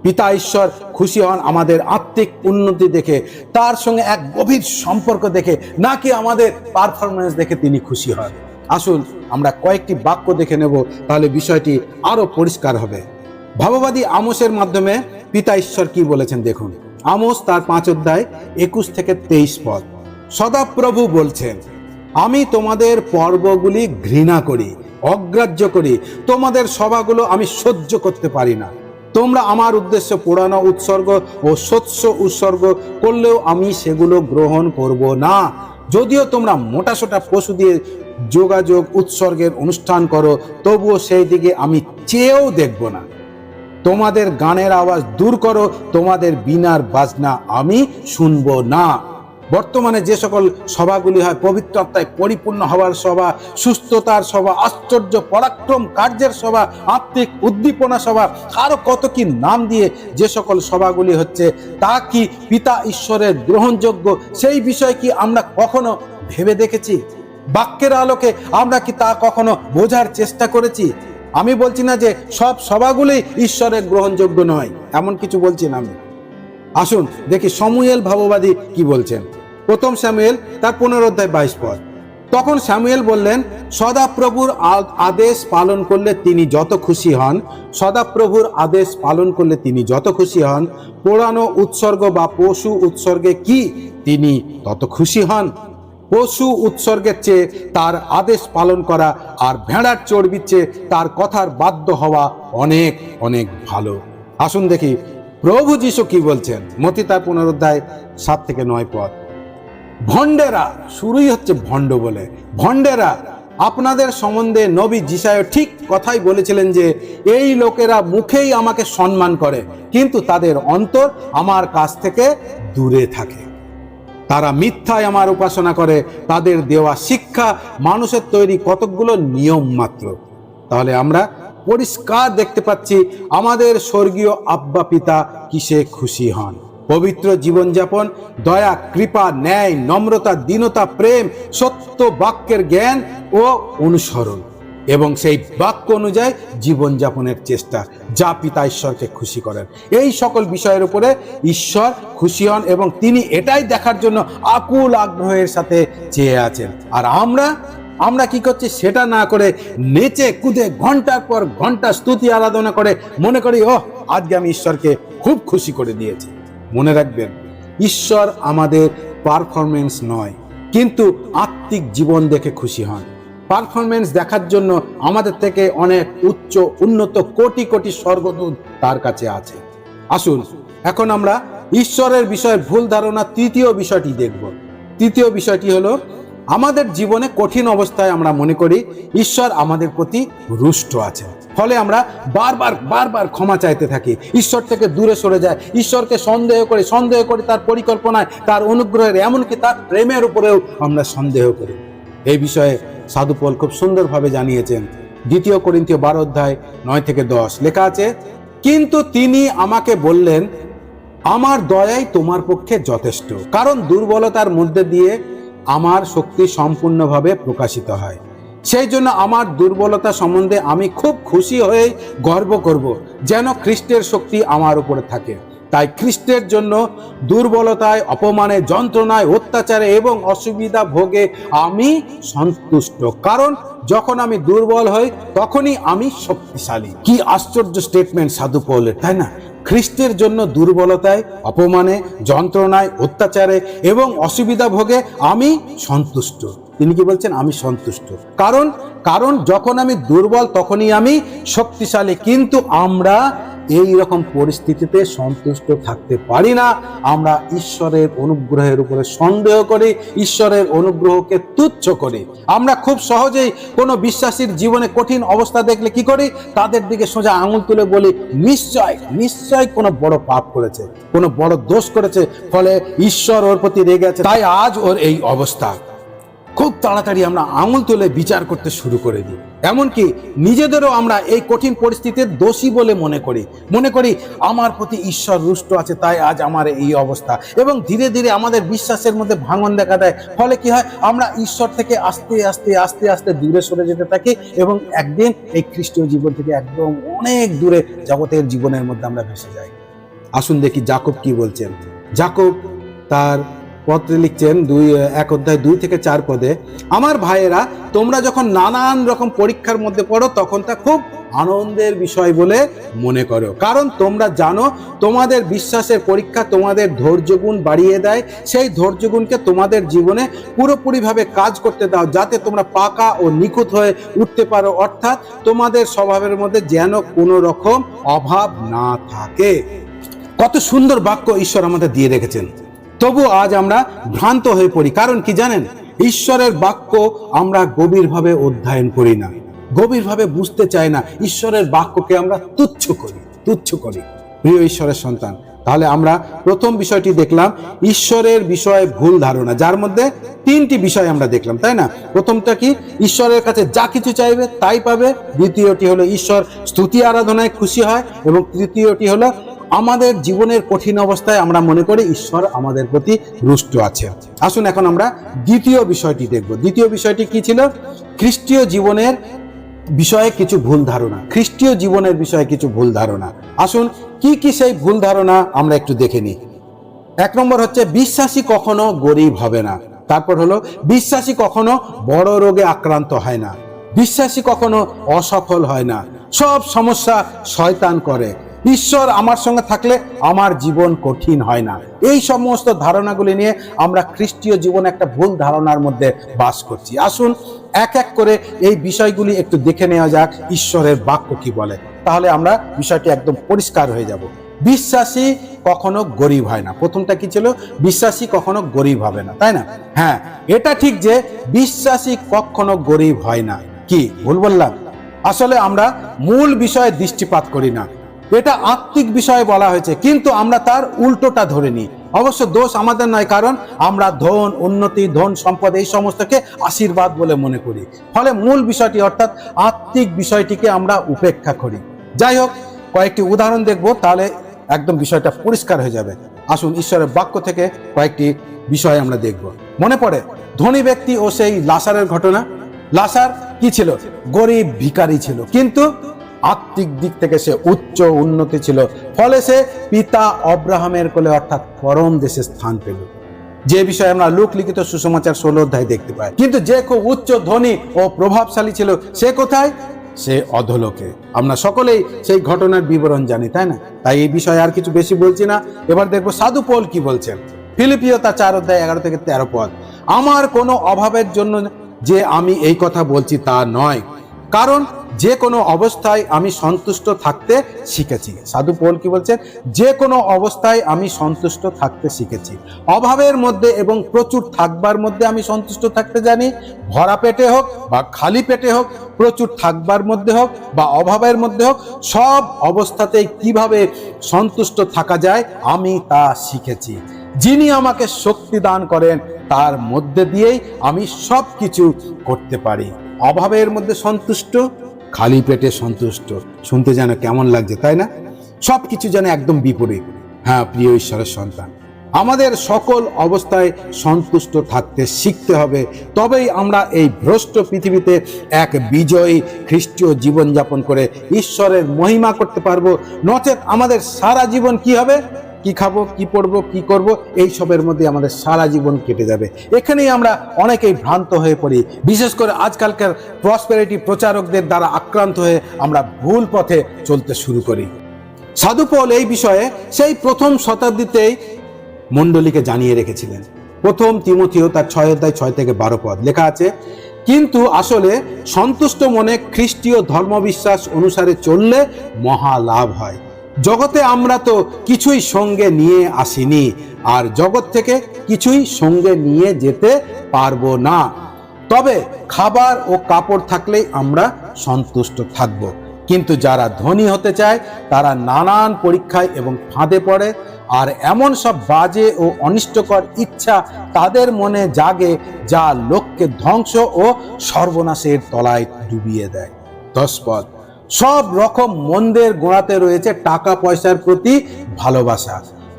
পিতা ঈশ্বর খুশি হন আমাদের আত্মিক উন্নতি দেখে, তার সঙ্গে এক গভীর সম্পর্ক দেখে, নাকি আমাদের পারফরমেন্স দেখে তিনি খুশি হন। আসুন আমরা কয়েকটি বাক্য দেখে নেব, তাহলে বিষয়টি আরো পরিষ্কার হবে। ভাববাদী আমোসের মাধ্যমে পিতা ঈশ্বর কি বলেছেন দেখুন। আমোস তার 5:21-23 পদ। সদাপ্রভু বলছেন, আমি তোমাদের পর্বগুলি ঘৃণা করি, অগ্রাহ্য করি, তোমাদের সভাগুলো আমি সহ্য করতে পারি না। তোমরা আমার উদ্দেশ্যে পুরানো উৎসর্গ ও শস্য উৎসর্গ করলেও আমি সেগুলো গ্রহণ করব না। যদিও তোমরা মোটাসোটা পশু দিয়ে যোগাযোগ উৎসর্গের অনুষ্ঠান করো, তবুও সেই দিকে আমি চেয়েও দেখব না। তোমাদের গানের আওয়াজ দূর করো, তোমাদের বীণার বাজনা আমি শুনব না। বর্তমানে যে সকল সভাগুলি হয়, পবিত্র আত্মায় পরিপূর্ণ হওয়ার সভা, সুস্থতার সভা, আশ্চর্য পরাক্রম কার্যের সভা, আত্মিক উদ্দীপনা সভা, আরো কত কি নাম দিয়ে যে সকল সভাগুলি হচ্ছে, তা কি পিতা ঈশ্বরের গ্রহণযোগ্য? সেই বিষয় কি আমরা কখনো ভেবে দেখেছি? বাক্যের আলোকে আমরা কি তা কখনো বোঝার চেষ্টা করেছি? আমি বলছি না যে সব সভাগুলি ঈশ্বরের গ্রহণযোগ্য নয়, এমন কিছু বলছি না আমি। আসুন দেখি শমূয়েল ভাববাদী কি বলছেন। 1 শমূয়েল তার 15:22 পদ। তখন স্যামুয়েল বললেন, সদাপ্রভুর আদেশ পালন করলে তিনি যত খুশি হন, সদাপ্রভুর আদেশ পালন করলে তিনি যত খুশি হন, পোড়ানো উৎসর্গ বা পশু উৎসর্গে কি তিনি তত খুশি হন? পশু উৎসর্গের চেয়ে তার আদেশ পালন করা আর ভেড়ার চর্বির চেয়ে তার কথার বাধ্য হওয়া অনেক অনেক ভালো। আসুন দেখি প্রভু যীশু কি বলছেন। মত্তি তার 15 অধ্যায় 7 থেকে 9 পদ। ভণ্ডেরা, শুরুই হচ্ছে ভণ্ড বলে, ভণ্ডেরা আপনাদের সম্বন্ধে নবী যিশায়া ঠিক কথাই বলেছিলেন যে এই লোকেরা মুখেই আমাকে সম্মান করে, কিন্তু তাদের অন্তর আমার কাছ থেকে দূরে থাকে। তারা মিথ্যায় আমার উপাসনা করে, তাদের দেওয়া শিক্ষা মানুষের তৈরি কতকগুলো নিয়ম মাত্র। তাহলে আমরা পরিষ্কার দেখতে পাচ্ছি আমাদের স্বর্গীয় আব্বা পিতা কিসে খুশি হন। পবিত্র জীবনযাপন, দয়া, কৃপা, ন্যায়, নম্রতা, দীনতা, প্রেম, সত্য বাক্যের জ্ঞান ও অনুসরণ এবং সেই বাক্য অনুযায়ী জীবনযাপনের চেষ্টা, যা পিতা ঈশ্বরকে খুশি করেন। এই সকল বিষয়ের উপরে ঈশ্বর খুশি হন এবং তিনি এটাই দেখার জন্য আকুল আগ্রহের সাথে চেয়ে আছেন। আর আমরা কি করছি সেটা না করে নেচে কুদে ঘন্টার পর ঘন্টা স্তুতি আরাধনা করে মনে করি আজকে আমি ঈশ্বরকে খুব খুশি করে দিয়েছি। মনে রাখবেন, ঈশ্বর আমাদের পারফরমেন্স নয়, কিন্তু আত্মিক জীবন দেখে খুশি হন। পারফরমেন্স দেখার জন্য আমাদের থেকে অনেক উচ্চ উন্নত কোটি কোটি স্বর্গদূত তার কাছে আছে। আসুন এখন আমরা ঈশ্বরের বিষয়ে ভুল ধারণা তৃতীয় বিষয়টি দেখব। তৃতীয় বিষয়টি হলো, আমাদের জীবনে কঠিন অবস্থায় আমরা মনে করি ঈশ্বর আমাদের প্রতি রুষ্ট আছে, ফলে আমরা বারবার ক্ষমা চাইতে থাকি, ঈশ্বর থেকে দূরে সরে যায়, ঈশ্বরকে সন্দেহ করি তার পরিকল্পনায়, তার অনুগ্রহের, এমনকি তার প্রেমের উপরেও আমরা সন্দেহ করি। এই বিষয়ে সাধু পৌল খুব সুন্দরভাবে জানিয়েছেন। 2 করিন্থীয় 12 অধ্যায় 9 থেকে 10 লেখা আছে, কিন্তু তিনি আমাকে বললেন, আমার দয়াই তোমার পক্ষে যথেষ্ট, কারণ দুর্বলতার মধ্যে দিয়ে আমার শক্তি সম্পূর্ণভাবে প্রকাশিত হয়। সেই জন্য আমার দুর্বলতা সম্বন্ধে আমি খুব খুশি হয়ে গর্ব করব, যেন খ্রিস্টের শক্তি আমার উপরে থাকে। তাই খ্রিস্টের জন্য দুর্বলতায়, অপমানে, যন্ত্রণায়, অত্যাচারে এবং অসুবিধা ভোগে আমি সন্তুষ্ট, কারণ যখন আমি দুর্বল হই তখনই আমি শক্তিশালী। কি আশ্চর্য স্টেটমেন্ট সাধু পৌলের, তাই না? খ্রিস্টের জন্য দুর্বলতায়, অপমানে, যন্ত্রণায়, অত্যাচারে এবং অসুবিধা ভোগে আমি সন্তুষ্ট। তিনি কি বলছেন? আমি সন্তুষ্ট, কারণ যখন আমি দুর্বল তখনই আমি শক্তিশালী। কিন্তু আমরা এই রকম পরিস্থিতিতে সন্তুষ্ট থাকতে পারি না। আমরা ঈশ্বরের অনুগ্রহের উপরে সন্দেহ করি, ঈশ্বরের অনুগ্রহকে তুচ্ছ করি। আমরা খুব সহজেই কোনো বিশ্বাসীর জীবনে কঠিন অবস্থা দেখলে কি করি? তাদের দিকে সোজা আঙুল তুলে বলি, নিশ্চয় কোনো বড় পাপ করেছে, কোনো বড় দোষ করেছে, ফলে ঈশ্বর ওর প্রতি রেগে আছে, তাই আজ ওর এই অবস্থা। খুব তাড়াতাড়ি আমরা আঙুল তুলে বিচার করতে শুরু করে দিই। এমনকি নিজেদেরও আমরা এই কঠিন পরিস্থিতির দোষী বলে মনে করি আমার প্রতি ঈশ্বর রুষ্ট আছে, তাই আজ আমার এই অবস্থা। এবং ধীরে ধীরে আমাদের বিশ্বাসের মধ্যে ভাঙন দেখা দেয়। ফলে কি হয়? আমরা ঈশ্বর থেকে আস্তে দূরে সরে যেতে থাকি এবং একদিন এই খ্রিস্টীয় জীবন থেকে একদম অনেক দূরে জগতের জীবনের মধ্যে আমরা ভেসে যাই। আসুন দেখি যাকব কি বলছেন। যাকব তার পত্রে লিখছেন 1 অধ্যায় 2 থেকে 4 পদে, আমার ভাইয়েরা, তোমরা যখন নানান রকম পরীক্ষার মধ্যে পড়ো তখন তা খুব আনন্দের বিষয় বলে মনে করো, কারণ তোমরা জানো তোমাদের বিশ্বাসের পরীক্ষা তোমাদের ধৈর্যগুণ বাড়িয়ে দেয়। সেই ধৈর্যগুণকে তোমাদের জীবনে পুরোপুরিভাবে কাজ করতে দাও, যাতে তোমরা পাকা ও নিখুঁত হয়ে উঠতে পারো, অর্থাৎ তোমাদের স্বভাবের মধ্যে যেন কোনো রকম অভাব না থাকে। কত সুন্দর বাক্য ঈশ্বর আমাদের দিয়ে রেখেছেন। তবু আজ আমরা ভ্রান্ত হয়ে পড়ি। কারণ কি জানেন? ঈশ্বরের বাক্য আমরা গভীরভাবে অধ্যয়ন করি না, গভীরভাবে বুঝতে চাই না। ঈশ্বরের বাক্যকে আমরা তুচ্ছ করি। প্রিয় ঈশ্বরের সন্তান, তাহলে আমরা প্রথম বিষয়টি দেখলাম ঈশ্বরের বিষয়ে ভুল ধারণা, যার মধ্যে 3টি বিষয় আমরা দেখলাম, তাই না? প্রথমটা কি? ঈশ্বরের কাছে যা কিছু চাইবে তাই পাবে। দ্বিতীয়টি হলো ঈশ্বর স্তুতি আরাধনায় খুশি হয়। এবং তৃতীয়টি হলো আমাদের জীবনের কঠিন অবস্থায় আমরা মনে করি ঈশ্বর আমাদের প্রতি রুষ্ট আছে। আসুন এখন আমরা দ্বিতীয় বিষয়টি দেখব। দ্বিতীয় বিষয়টি কি ছিল? খ্রিস্টীয় জীবনের বিষয়ে কিছু ভুল ধারণা। খ্রিস্টীয় জীবনের বিষয়ে কিছু ভুল ধারণা। আসুন কি সেই ভুল ধারণা আমরা একটু দেখে নিই। 1 নম্বর হচ্ছে, বিশ্বাসী কখনো গরিব হবে না। তারপর হলো বিশ্বাসী কখনো বড় রোগে আক্রান্ত হয় না, বিশ্বাসী কখনো অসফল হয় না, সব সমস্যা শয়তান করে, ঈশ্বর আমার সঙ্গে থাকলে আমার জীবন কঠিন হয় না। এই সমস্ত ধারণাগুলি নিয়ে আমরা খ্রিস্টীয় জীবনে একটা ভুল ধারণার মধ্যে বাস করছি। আসুন এক এক করে এই বিষয়গুলি একটু দেখে নেওয়া যাক ঈশ্বরের বাক্য কি বলে, তাহলে আমরা বিষয়টি একদম পরিষ্কার হয়ে যাব। বিশ্বাসী কখনো গরিব হয় না। প্রথমটা কি ছিল? বিশ্বাসী কখনো গরিব হবে না, তাই না? হ্যাঁ, এটা ঠিক যে বিশ্বাসী কখনো গরিব হয় না। কি ভুল বললাম? আসলে আমরা মূল বিষয়ে দৃষ্টিপাত করি না। এটা আত্মিক বিষয়ে বলা হয়েছে, কিন্তু আমরা তার উল্টোটা ধরে নিই। অবশ্য দোষ আমাদের নয়, কারণ আমরা ধন, উন্নতি, ধন সম্পদ এই সমস্তকে আশীর্বাদ বলে মনে করি। ফলে মূল বিষয়টি অর্থাৎ আত্মিক বিষয়টিকে আমরা উপেক্ষা করি। যাই হোক, কয়েকটি উদাহরণ দেখব, তাহলে একদম বিষয়টা পরিষ্কার হয়ে যাবে। আসুন ঈশ্বরের বাক্য থেকে কয়েকটি বিষয় আমরা দেখব। মনে পড়ে ধনী ব্যক্তি ও সেই লাসারের ঘটনা। লাসার কি ছিল? গরিব ভিখারি ছিল, কিন্তু আত্মিক দিক থেকে সে উচ্চ উন্নতি ছিল। ফলে সে পিতা অব্রাহামের কোলে অর্থাৎ পরম দেশে স্থান পেল, যে বিষয়ে আমরা লূক লিখিত সুসমাচার 16 অধ্যায় দেখতে পাই। কিন্তু যে খুব উচ্চ ধনী ও প্রভাবশালী ছিল, সে কোথায়? সে অধোলোকে। আমরা সকলেই সেই ঘটনার বিবরণ জানি, তাই না? তাই এই বিষয়ে আর কিছু বেশি বলছি না। এবার দেখবো সাধু পৌল কি বলছেন। ফিলিপিও তার 4 অধ্যায় 11 থেকে 13 পদ। আমার কোনো অভাবের জন্য যে আমি এই কথা বলছি তা নয়, কারণ যে কোনো অবস্থায় আমি সন্তুষ্ট থাকতে শিখেছি। সাধু পৌল কি বলছেন? যে কোনো অবস্থায় আমি সন্তুষ্ট থাকতে শিখেছি। অভাবের মধ্যে এবং প্রচুর থাকবার মধ্যে আমি সন্তুষ্ট থাকতে জানি। ভরা পেটে হোক বা খালি পেটে হোক, প্রচুর থাকবার মধ্যে হোক বা অভাবের মধ্যে হোক, সব অবস্থাতেই কিভাবে সন্তুষ্ট থাকা যায় আমি তা শিখেছি। যিনি আমাকে শক্তি দান করেন, তার মধ্যে দিয়েই আমি সব কিছু করতে পারি। অভাবের মধ্যে সন্তুষ্ট, খালি পেটে সন্তুষ্ট, শুনতে যেন কেমন লাগছে, তাই না? সবকিছু যেন একদম বিপরীত। হ্যাঁ, প্রিয় ঈশ্বরের সন্তান, আমাদের সকল অবস্থায় সন্তুষ্ট থাকতে শিখতে হবে। তবেই আমরা এই ভ্রষ্ট পৃথিবীতে এক বিজয়ী খ্রিস্টীয় জীবনযাপন করে ঈশ্বরের মহিমা করতে পারবো। নচেত আমাদের সারা জীবন কি হবে? কি খাবো, কি পড়বো, কি করব, এই সবের মধ্যে আমাদের সারা জীবন কেটে যাবে। এখানেই আমরা অনেকেই ভ্রান্ত হয়ে পড়ি। বিশেষ করে আজকালকার প্রসপেরিটি প্রচারকদের দ্বারা আক্রান্ত হয়ে আমরা ভুল পথে চলতে শুরু করি। সাধু পৌল এই বিষয়ে সেই প্রথম শতাব্দীতেই মণ্ডলীকে জানিয়ে রেখেছিলেন। প্রথম তিমথিও তার 6 অধ্যায় 6 থেকে 12 পদ লেখা আছে, কিন্তু আসলে সন্তুষ্ট মনে খ্রিস্টীয় ধর্মবিশ্বাস অনুসারে চললে মহা লাভ হয়। জগতে আমরা তো কিছুই সঙ্গে নিয়ে আসিনি, আর জগৎ থেকে কিছুই সঙ্গে নিয়ে যেতে পারবো না। তবে খাবার ও কাপড় থাকলেই আমরা সন্তুষ্ট থাকব। কিন্তু যারা ধনী হতে চায় তারা নানান পরীক্ষায় এবং ফাঁদে পড়ে, আর এমন সব বাজে ও অনিষ্টকর ইচ্ছা তাদের মনে জাগে, যা লোককে ধ্বংস ও সর্বনাশের তলায় ডুবিয়ে দেয়। 10 পদ। সব রকম মন্দের গোড়াতে রয়েছে টাকা পয়সার প্রতি ভালোবাসা।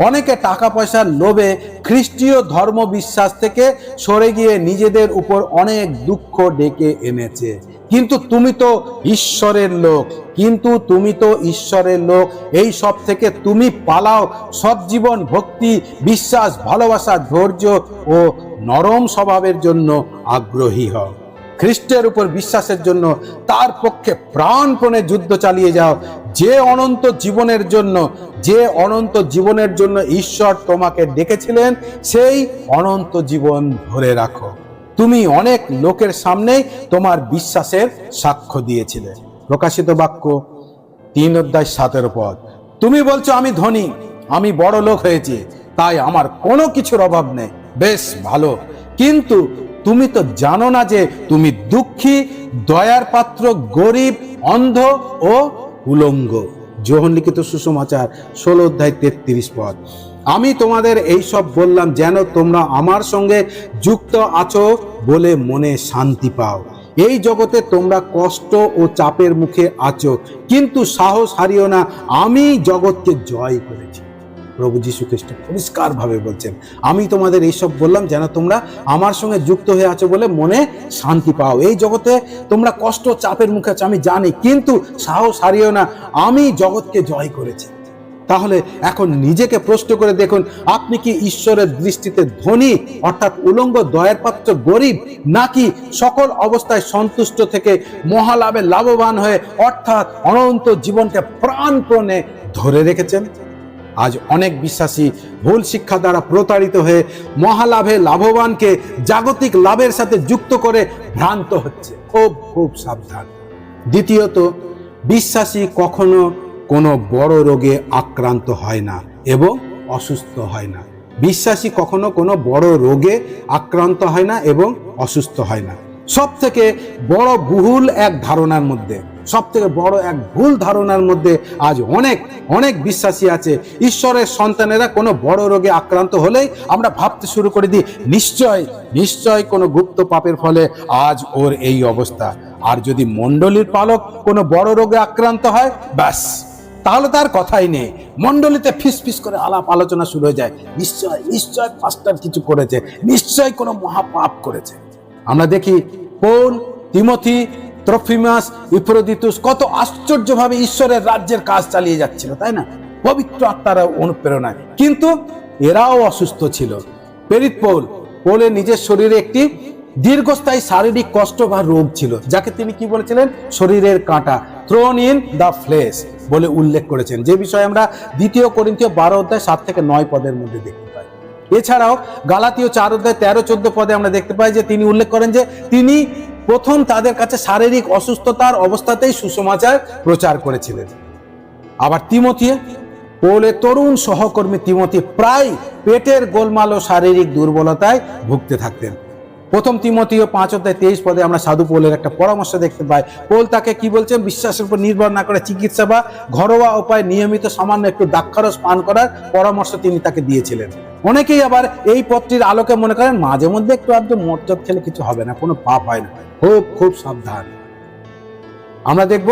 অনেকে টাকা পয়সার লোভে খ্রিস্টীয় ধর্ম বিশ্বাস থেকে সরে গিয়ে নিজেদের উপর অনেক দুঃখ ডেকে এনেছে। কিন্তু তুমি তো ঈশ্বরের লোক, এই সব থেকে তুমি পালাও। সৎজীবন, ভক্তি, বিশ্বাস, ভালোবাসা, ধৈর্য ও নরম স্বভাবের জন্য আগ্রহী হও। খ্রিস্টের উপর বিশ্বাসের জন্য তার পক্ষে প্রাণপণে যুদ্ধ চালিয়ে যাও। যে অনন্ত জীবনের জন্য ঈশ্বর তোমাকে ডেকেছিলেন, সেই অনন্ত জীবন ধরে রাখো। তুমি অনেক লোকের সামনেই তোমার বিশ্বাসের সাক্ষ্য দিয়েছিলে। প্রকাশিত বাক্য 3 অধ্যায় 17 পদ। তুমি বলছো আমি ধনী, আমি বড় লোক হয়েছি, তাই আমার কোনো কিছুর অভাব নেই। বেশ ভালো, কিন্তু তুমি তো জানো না যে তুমি দুঃখী, দয়ার পাত্র, গরিব, অন্ধ ও উলঙ্গ। যোহন লিখিত সুসমাচার 16 অধ্যায় 33 পদ। আমি তোমাদের এই সব বললাম যেন তোমরা আমার সঙ্গে যুক্ত আছো বলে মনে শান্তি পাও। এই জগতে তোমরা কষ্ট ও চাপের মুখে আছো, কিন্তু সাহস হারিও না, আমি জগৎকে জয় করেছি। প্রভু যীশু খ্রিস্ট পরিষ্কার ভাবে বলছেন, আমি তোমাদের এইসব বললাম যেন তোমরা আমার সঙ্গে যুক্ত হয়ে আছো বলে মনে শান্তি পাও। এই জগতে তোমরা কষ্ট চাপের মুখে আছো, আমি জানি, কিন্তু সাহস হারিও না, আমি জগৎকে জয় করেছি। তাহলে এখন নিজেকে প্রশ্ন করে দেখুন, আপনি কি ঈশ্বরের দৃষ্টিতে ধনী অর্থাৎ উলঙ্গ দয়ের পাত্র গরিব, নাকি সকল অবস্থায় সন্তুষ্ট থেকে মহালাভে লাভবান হয়ে অর্থাৎ অনন্ত জীবনকে প্রাণপণে ধরে রেখেছেন? আজ অনেক বিশ্বাসী ভুল শিক্ষা দ্বারা প্রতারিত হয়ে মহালাভে লাভবানকে জাগতিক লাভের সাথে যুক্ত করে ভ্রান্ত হচ্ছে। খুব খুব সাবধান। দ্বিতীয়ত, বিশ্বাসী কখনো কোনো বড় রোগে আক্রান্ত হয় না এবং অসুস্থ হয় না। বিশ্বাসী কখনো কোনো বড় রোগে আক্রান্ত হয় না এবং অসুস্থ হয় না। সব থেকে বড় ভুল এক ধারণার মধ্যে, সব থেকে বড় এক ভুল ধারণার মধ্যে আজ অনেক অনেক বিশ্বাসী আছে। ঈশ্বরের সন্তানেরা কোনো বড় রোগে আক্রান্ত হলেই আমরা ভাবতে শুরু করে দিই, নিশ্চয় কোনো গুপ্ত পাপের ফলে আজ ওর এই অবস্থা। আর যদি মণ্ডলীর পালক কোনো বড় রোগে আক্রান্ত হয়, ব্যাস, তাহলে তার কথাই নেই। মণ্ডলীতে ফিস করে আলাপ আলোচনা শুরু হয়ে যায়, নিশ্চয় পাস্টার কিছু করেছে, নিশ্চয় কোনো মহাপাপ করেছে। আমরা দেখি পৌল, তিমথি, ত্রফিমাস, ইফ্রোদিতুস কত আশ্চর্যভাবে ঈশ্বরের রাজ্যের কাজ চালিয়ে যাচ্ছিল, তাই না? পবিত্র আত্মার অনুপ্রেরণায়। কিন্তু এরাও অসুস্থ ছিল। প্রেরিত পৌলের নিজের শরীরে একটি দীর্ঘস্থায়ী শারীরিক কষ্ট বা রোগ ছিল, যাকে তিনি কি বলেছিলেন? শরীরের কাঁটা, থ্রোন ইন দ্য ফ্লেশ বলে উল্লেখ করেছেন, যে বিষয়ে আমরা 2 করিন্থীয় 12 অধ্যায় 7 থেকে 9 পদের মধ্যে দেখতে পাই। এছাড়াও গালাতীয় 4 অধ্যায় 13-14 পদে আমরা দেখতে পাই যে তিনি উল্লেখ করেন যে তিনি প্রথম তাদের কাছে শারীরিক অসুস্থতার অবস্থাতেই সুসমাচার প্রচার করেছিলেন। আবার পৌলের তরুণ সহকর্মী তিমথি প্রায় পেটের গোলমাল ও শারীরিক দুর্বলতায় ভুগতে থাকতেন। প্রথম তিমথিও 5 অধ্যায় 23 পদে আমরা সাধু পৌলের একটা পরামর্শ দেখতে পাই। পৌল তাকে কি বলছেন? বিশ্বাসের উপর নির্ভর না করে চিকিৎসা বা ঘরোয়া উপায়ে নিয়মিত সামান্য একটু দ্রাক্ষারস পান করার পরামর্শ তিনি তাকে দিয়েছিলেন। অনেকেই আবার এই পত্রির আলোকে মনে করেন মাঝে মধ্যে একটু আধটু মদ খেলে কিছু হবে না, কোনো পাপ হয় না। খুব সাবধান। আমরা দেখব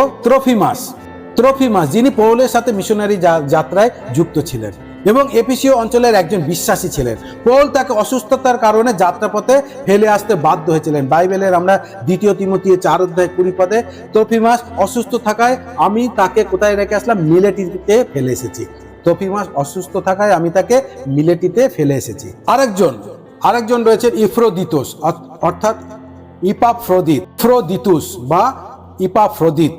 ত্রফিমাস, যিনি পৌলের সাথে মিশনারি যাত্রায় যুক্ত ছিলেন এবং এপিসীয় অঞ্চলের একজন বিশ্বাসী ছিলেন। পৌল তাকে অসুস্থতার কারণে যাত্রাপথে ফেলে আসতে বাধ্য হয়েছিলেন। বাইবেলের আমরা 2 তিমথি 4 অধ্যায় 20 পদে ত্রফিমাস অসুস্থ থাকায় আমি তাকে কোথায় রেখে আসলাম? মিলেটিতে ফেলে এসেছি। ত্রফিমাস অসুস্থ থাকায় আমি তাকে মিলেটিতে ফেলে এসেছি। আরেকজন রয়েছেন ইফ্রোদিতুস, অর্থাৎ ইপাফ্রোদিতুস বা ইপাফ্রোদিত।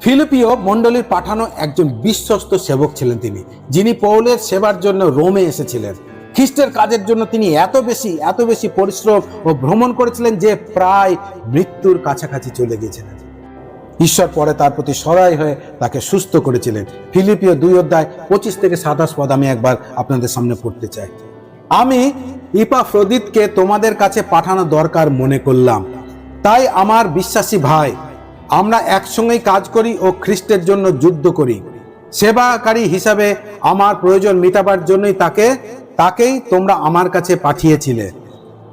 ফিলিপীয় মণ্ডলীর পাঠানো একজন বিশ্বস্ত সেবক ছিলেন তিনি, যিনি পৌলের সেবার জন্য রোমে এসেছিলেন। খ্রিস্টের কাজের জন্য তিনি এত বেশি পরিশ্রম ও ভ্রমণ করেছিলেন যে প্রায় মৃত্যুর কাছাকাছি চলে গিয়েছিলেন। ঈশ্বর পরে তার প্রতি সহায় হয়ে তাকে সুস্থ করেছিলেন। ফিলিপীয় 2 অধ্যায় 25 থেকে 27 পদ আমি একবার আপনাদের সামনে পড়তে চাই। আমি ইপাফ্রোদিতকে তোমাদের কাছে পাঠানো দরকার মনে করলাম, তাই আমার বিশ্বাসী ভাই, আমরা একসঙ্গেই কাজ করি ও খ্রিস্টের জন্য যুদ্ধ করি। সেবাকারী হিসাবে আমার প্রয়োজন মেটাবার জন্যই তাকেই তোমরা আমার কাছে পাঠিয়েছিলে।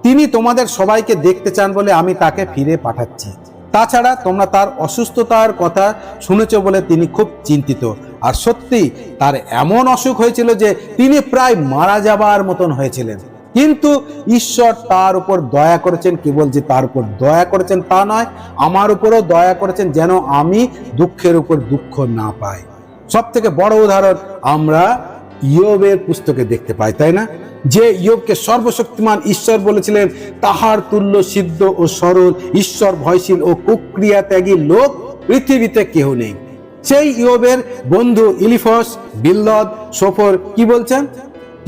তিনি তোমাদের সবাইকে দেখতে চান বলে আমি তাকে ফিরে পাঠাচ্ছি। তাছাড়া তোমরা তার অসুস্থতার কথা শুনেছ বলে তিনি খুব চিন্তিত। আর সত্যি তার এমন অসুখ হয়েছিল যে তিনি প্রায় মারা যাবার মতন হয়েছিলেন। কিন্তু ঈশ্বর তার উপর দয়া করেছেন। কেবল যে তার উপর দয়া করেছেন তা নয়, আমার উপরও দয়া করেছেন, যেন আমি দুঃখের উপর দুঃখ না পাই। সব থেকে বড় উদাহরণ আমরা ইয়োবের পুস্তকে দেখতে পাই, তাই না? যে ইয়োবকে সর্বশক্তিমান ঈশ্বর বলেছিলেন, তাহার তুল্য সিদ্ধ ও সরল, ঈশ্বর ভয়শীল ও কুক্রিয়া ত্যাগী লোক পৃথিবীতে কেউ নেই। সেই ইয়োবের বন্ধু ইলিফস, বিলদদ, সোফর কি বলছেন?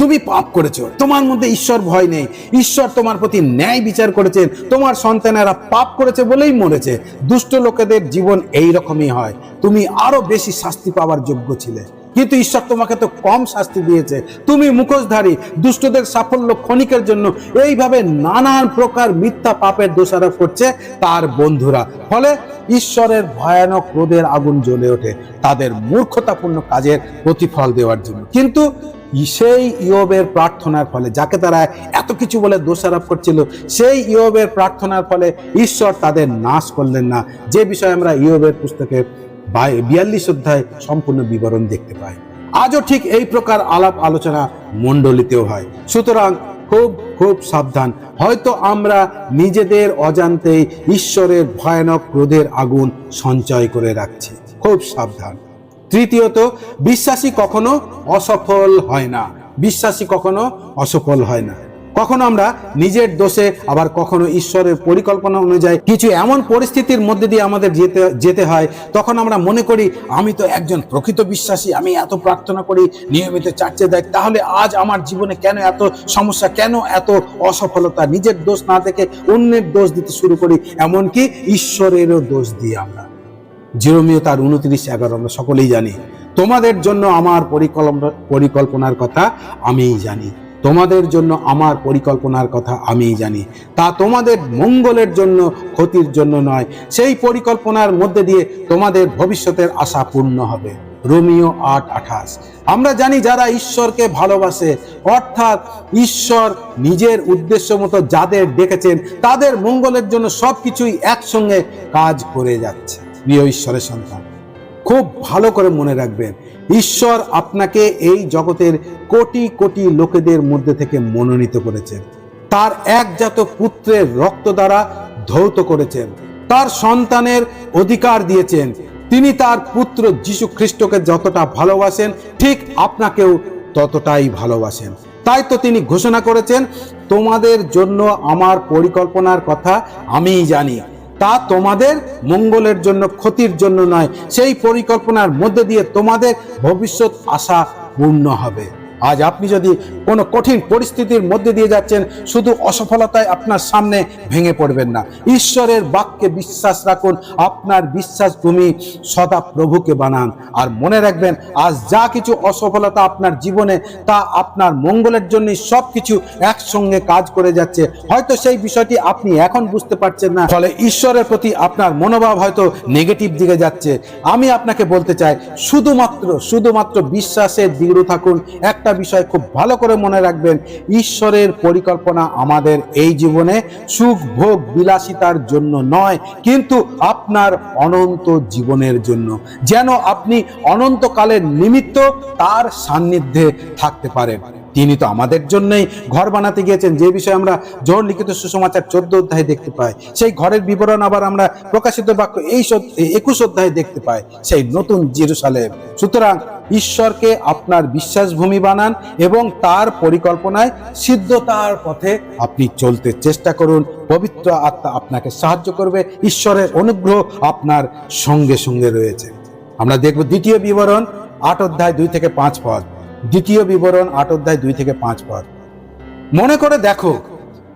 তুমি পাপ করেছো, তোমার মধ্যে ঈশ্বর ভয় নেই, ঈশ্বর তোমার প্রতি ন্যায় বিচার করেছেন, তোমার সন্তানেরা পাপ করেছে বলেই মরেছে। দুষ্ট লোকেদের জীবন এই রকমই হয়, তুমি আরো বেশি শাস্তি পাওয়ার যোগ্য ছিলে, কিন্তু ঈশ্বর তোমাকে তো কম শাস্তি দিয়েছে। তুমি মুখোশধারী, দুষ্টদের সাফল্য ক্ষণিকের জন্য। এইভাবে নানান প্রকার মিথ্যা পাপের দোষারোপ করছে তার বন্ধুরা। ফলে ঈশ্বরের ভয়ানক ক্রোধের আগুন জ্বলে ওঠে তাদের মূর্খতাপূর্ণ কাজের প্রতিফল দেওয়ার জন্য। কিন্তু সেই ইয়োবের প্রার্থনার ফলে, যাকে তারা এত কিছু বলে দোষারোপ করছিল, সেই ইয়োবের প্রার্থনার ফলে ঈশ্বর তাদের নাশ করলেন না, যে বিষয়ে আমরা ইয়োবের পুস্তকে 42 অধ্যায় সম্পূর্ণ বিবরণ দেখতে পাই। আজও ঠিক এই প্রকার আলাপ আলোচনা মণ্ডলীতেও হয়। সুতরাং খুব সাবধান। হয়তো আমরা নিজেদের অজান্তেই ঈশ্বরের ভয়ানক ক্রোধের আগুন সঞ্চয় করে রাখছি। খুব সাবধান। তৃতীয়ত, বিশ্বাসী কখনো অসফল হয় না। বিশ্বাসী কখনো অসফল হয় না। কখনো আমরা নিজের দোষে, আবার কখনো ঈশ্বরের পরিকল্পনা অনুযায়ী কিছু এমন পরিস্থিতির মধ্যে দিয়ে আমাদের যেতে হয়, তখন আমরা মনে করি আমি তো একজন প্রকৃত বিশ্বাসী, আমি এত প্রার্থনা করি, নিয়মিত চার্চে যাই, তাহলে আজ আমার জীবনে কেন এত সমস্যা, কেন এত অসফলতা? নিজের দোষ না দেখে অন্যের দোষ দিতে শুরু করি, এমনকি ঈশ্বরেরও দোষ দিই আমরা। যেরমীয় তার 29:11 আমরা সকলেই জানি, তোমাদের জন্য আমার পরিকল্পনার কথা আমিই জানি, তোমাদের জন্য আমার পরিকল্পনার কথা আমিই জানি, তা তোমাদের মঙ্গলের জন্য, ক্ষতির জন্য নয়। সেই পরিকল্পনার মধ্যে দিয়ে তোমাদের ভবিষ্যতের আশা পূর্ণ হবে। রোমীয় 8:28। আমরা জানি যারা ঈশ্বরকে ভালোবাসে, অর্থাৎ ঈশ্বর নিজের উদ্দেশ্য মতো যাদের ডেকেছেন, তাদের মঙ্গলের জন্য সবকিছুই একসঙ্গে কাজ করে যাচ্ছে। প্রিয় ঈশ্বরের সন্তান, খুব ভালো করে মনে রাখবেন, ঈশ্বর আপনাকে এই জগতের কোটি কোটি লোকেদের মধ্যে থেকে মনোনীত করেছেন, তার একজাত পুত্রের রক্ত দ্বারা ধৌত করেছেন, তার সন্তানের অধিকার দিয়েছেন। তিনি তার পুত্র যীশু খ্রিস্টকে যতটা ভালোবাসেন, ঠিক আপনাকেও ততটাই ভালোবাসেন। তাই তো তিনি ঘোষণা করেছেন, তোমাদের জন্য আমার পরিকল্পনার কথা আমিই জানি, তা তোমাদের মঙ্গলের জন্য, ক্ষতির জন্য নয়। সেই পরিকল্পনার মধ্যে দিয়ে তোমাদের ভবিষ্যৎ আশা পূর্ণ হবে। আজ আপনি যদি কোনো কঠিন পরিস্থিতির মধ্যে দিয়ে যাচ্ছেন, শুধু অসফলতায় আপনার সামনে ভেঙে পড়বেন না। ঈশ্বরের বাক্যে বিশ্বাস রাখুন, আপনার বিশ্বাস ভূমি সদা প্রভুকে বানান। আর মনে রাখবেন, আজ যা কিছু অসফলতা আপনার জীবনে, তা আপনার মঙ্গলের জন্যই সবকিছু একসঙ্গে কাজ করে যাচ্ছে। হয়তো সেই বিষয়টি আপনি এখন বুঝতে পারছেন না, ফলে ঈশ্বরের প্রতি আপনার মনোভাব হয়তো নেগেটিভ দিকে যাচ্ছে। আমি আপনাকে বলতে চাই, শুধুমাত্র বিশ্বাসে দৃঢ় থাকুন। একটা বিষয় খুব ভালো করে মনে রাখবেন, ঈশ্বরের পরিকল্পনা আমাদের এই জীবনে সুখ ভোগ বিলাসিতার জন্য নয়, কিন্তু আপনার অনন্ত জীবনের জন্য, যেন আপনি অনন্তকালের নিমিত্ত তার সান্নিধ্যে থাকতে পারেন। তিনি তো আমাদের জন্যই ঘর বানাতে গিয়েছেন, যে বিষয়ে আমরা যোহন লিখিত সুসমাচার 14 অধ্যায়ে দেখতে পাই। সেই ঘরের বিবরণ আবার আমরা প্রকাশিত বাক্য 21 অধ্যায়ে দেখতে পাই, সেই নতুন জেরুসালেম। সুতরাং ঈশ্বরকে আপনার বিশ্বাসভূমি বানান এবং তার পরিকল্পনায় সিদ্ধতার পথে আপনি চলতে চেষ্টা করুন। পবিত্র আত্মা আপনাকে সাহায্য করবে, ঈশ্বরের অনুগ্রহ আপনার সঙ্গে সঙ্গে রয়েছে। আমরা দেখব দ্বিতীয় বিবরণ 8 অধ্যায় 2 থেকে 5 পদ। দ্বিতীয় বিবরণ 8 অধ্যায় 2 থেকে 5 পদ। মনে করে দেখো,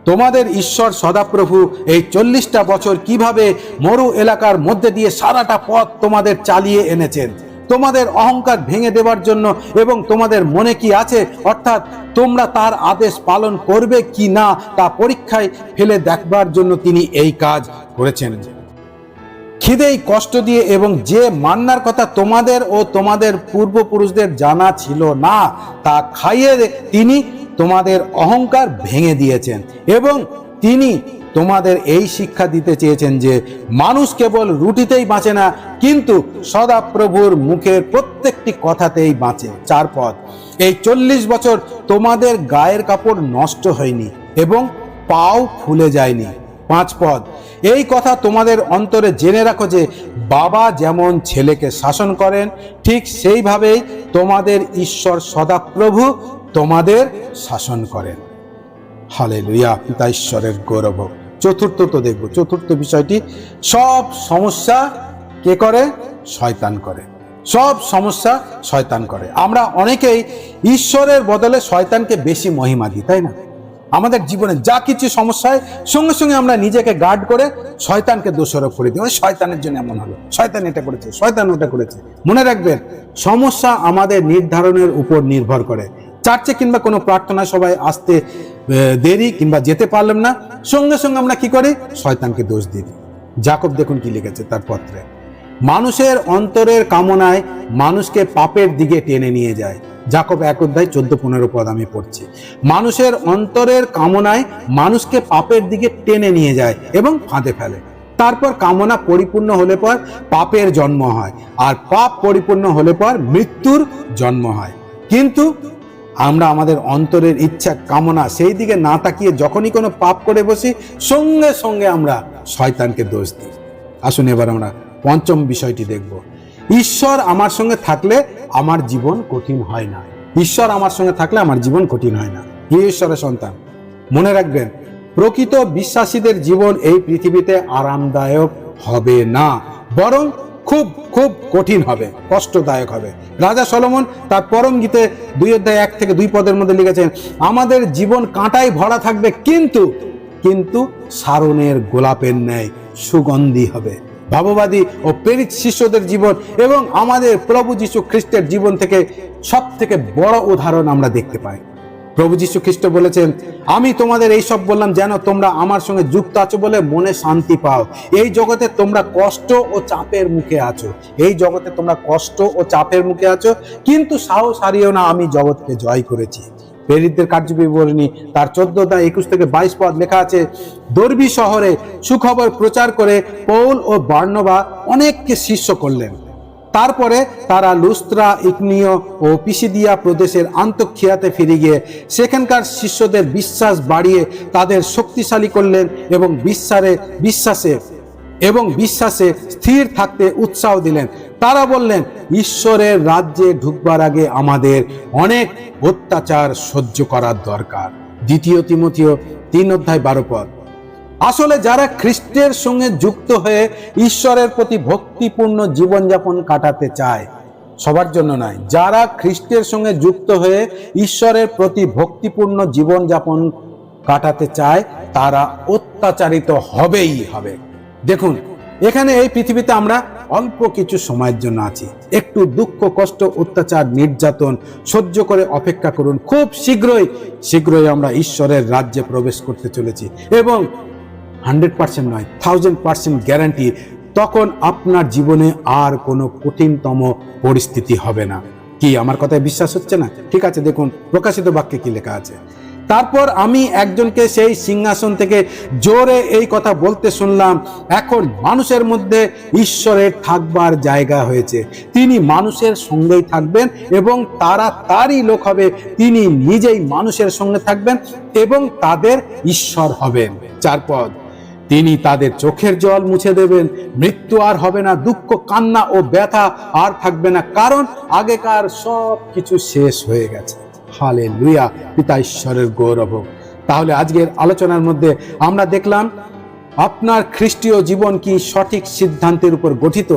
তোমাদের ঈশ্বর সদাপ্রভু এই 40টা বছর কিভাবে মরু এলাকার মধ্যে দিয়ে সারাটা পথ তোমাদের চালিয়ে এনেছেন, তোমাদের অহংকার ভেঙে দেওয়ার জন্য। এবং তোমাদের মনে কি আছে, অর্থাৎ তোমরা তার আদেশ পালন করবে কি না, তা পরীক্ষায় ফেলে দেখবার জন্য তিনি এই কাজ করেছেন। খিদেই কষ্ট দিয়ে, এবং যে মান্নার কথা তোমাদের ও তোমাদের পূর্বপুরুষদের জানা ছিল না, তা খাইয়ে তিনি তোমাদের অহংকার ভেঙে দিয়েছেন। এবং তিনি তোমাদের এই শিক্ষা দিতে চেয়েছেন যে মানুষ কেবল রুটিতেই বাঁচে না, কিন্তু সদাপ্রভুর মুখের প্রত্যেকটি কথাতেই বাঁচে। 4 পদ। এই 40 বছর তোমাদের গায়ের কাপড় নষ্ট হয়নি এবং পাও ফুলে যায়নি। 5 পদ। এই কথা তোমাদের অন্তরে জেনে রাখো যে বাবা যেমন ছেলেকে শাসন করেন, ঠিক সেইভাবেই তোমাদের ঈশ্বর সদাপ্রভু তোমাদের শাসন করেন। হালেলুয়া, পিতা ঈশ্বরের গৌরব। চতুর্থ তো দেখব, চতুর্থ বিষয়টি, সব সমস্যা কে করে? শয়তান করে। সব সমস্যা শয়তান করে। আমরা অনেকেই ঈশ্বরের বদলে শয়তানকে বেশি মহিমা দিই, তাই না? আমাদের জীবনে যা কিছু সমস্যায় সঙ্গে সঙ্গে আমরা নিজেকে গার্ড করে শয়তানকে দোষারোপ করে দিই। শয়তানের জন্য এমন হলো, শয়তান এটা করেছে, শয়তান ওটা করেছে। মনে রাখবেন, সমস্যা আমাদের নির্ধারণের উপর নির্ভর করে। চার্চে কিংবা কোনো প্রার্থনা সভায় আসতে দেরি কিংবা যেতে পারলাম না, সঙ্গে সঙ্গে আমরা কি করি? শয়তানকে দোষ দিই। যাকব দেখুন কি লিখেছে তার পত্রে, মানুষের অন্তরের কামনায় মানুষকে পাপের দিকে টেনে নিয়ে যায়। যাকব 1 অধ্যায় 14-15 পদ আমি পড়ছি। মানুষের অন্তরের কামনায় মানুষকে পাপের দিকে টেনে নিয়ে যায় এবং ফাঁদে ফেলে। তারপর কামনা পরিপূর্ণ হলে পর পাপের জন্ম হয়, আর পাপ পরিপূর্ণ হলে পর মৃত্যুর জন্ম হয়। কিন্তু আমরা আমাদের অন্তরের ইচ্ছা, কামনা, সেই দিকে না তাকিয়ে যখনই কোনো পাপ করে বসি, সঙ্গে সঙ্গে আমরা শয়তানকে দোষ দিই। আসুন এবার আমরা পঞ্চম বিষয়টি দেখব। ঈশ্বর আমার সঙ্গে থাকলে আমার জীবন কঠিন হয় না। ঈশ্বর আমার সঙ্গে থাকলে আমার জীবন কঠিন হয় না। প্রিয় ঈশ্বরের সন্তান, মনে রাখবেন, প্রকৃত বিশ্বাসীদের জীবন এই পৃথিবীতে আরামদায়ক হবে না, বরং খুব খুব কঠিন হবে, কষ্টদায়ক হবে। রাজা সলোমন তার পরম গীতে 2:1-2 মধ্যে লিখেছেন, আমাদের জীবন কাঁটায় ভরা থাকবে, কিন্তু সারণের গোলাপের ন্যায় সুগন্ধি হবে। ভাববাদী ও প্রেরিত শিষ্যদের জীবন এবং আমাদের প্রভু যীশু খ্রিস্টের জীবন থেকে সব থেকে বড় উদাহরণ আমরা দেখতে পাই। প্রভু যীশু খ্রিস্ট বলেছেন, আমি তোমাদের এইসব বললাম যেন তোমরা আমার সঙ্গে যুক্ত আছো বলে মনে শান্তি পাও। এই জগতে তোমরা কষ্ট ও চাপের মুখে আছো, কিন্তু সাহস হারিও না, আমি জগৎকে জয় করেছি। প্রেরিতদের কার্যবিবরণী তার 14:21-22 পদ লেখা আছে, দর্বী শহরে সুখবর প্রচার করে পৌল ও বার্নবা অনেককে শিষ্য করলেন। তারপরে তারা লুস্ত্রা, ইকনিয় ও পিসিদিয়া প্রদেশের আন্তঃখিয়াতে ফিরে গিয়ে সেখানকার শিষ্যদের বিশ্বাস বাড়িয়ে তাদের শক্তিশালী করলেন এবং বিশ্বাসে স্থির থাকতে উৎসাহ দিলেন। তারা বললেন, ঈশ্বরের রাজ্যে ঢুকবার আগে আমাদের অনেক অত্যাচার সহ্য করার দরকার। 2 তিমথিও 3:12 পদ। আসলে যারা খ্রিস্টের সঙ্গে যুক্ত হয়ে ঈশ্বরের প্রতি ভক্তিপূর্ণ জীবনযাপন কাটাতে চায়, সবার জন্য নয়, যারা খ্রিস্টের সঙ্গে যুক্ত হয়ে ঈশ্বরের প্রতি ভক্তিপূর্ণ জীবনযাপন কাটাতে চায়, তারা অত্যাচারিত হবেই হবে। দেখুন, এখানে এই পৃথিবীতে আমরা অল্প কিছু সময়ের জন্য আছি। একটু দুঃখ, কষ্ট, অত্যাচার, নির্যাতন সহ্য করে অপেক্ষা করুন। খুব শীঘ্রই আমরা ঈশ্বরের রাজ্যে প্রবেশ করতে চলেছি এবং 100% নয়, 1000% গ্যারান্টি, তখন আপনার জীবনে আর কোনো কঠিনতম পরিস্থিতি হবে না। কি আমার কথায় বিশ্বাস হচ্ছে না? ঠিক আছে, দেখুন প্রকাশিত বাক্যে কি লেখা আছে। তারপর আমি একজনকে সেই সিংহাসন থেকে জোরে এই কথা বলতে শুনলাম, এখন মানুষের মধ্যে ঈশ্বরের থাকবার জায়গা হয়েছে। তিনি মানুষের সঙ্গেই থাকবেন এবং তারা তারই লোক হবে। তিনি নিজেই মানুষের সঙ্গে থাকবেন এবং তাদের ঈশ্বর হবেন। 4 পদ, তিনি তাদের চোখের জল মুছে দেবেন, মৃত্যু আর হবে না, দুঃখ, কান্না ও ব্যথা আর থাকবে না, কারণ আগেকার সব কিছু শেষ হয়ে গেছে। হালেলুয়া, পিতা ঈশ্বরের গৌরব হোক। তাহলে আজকের আলোচনার মধ্যে আমরা দেখলাম আপনার খ্রিস্টীয় জীবন কি সঠিক সিদ্ধান্তের উপর গঠিত,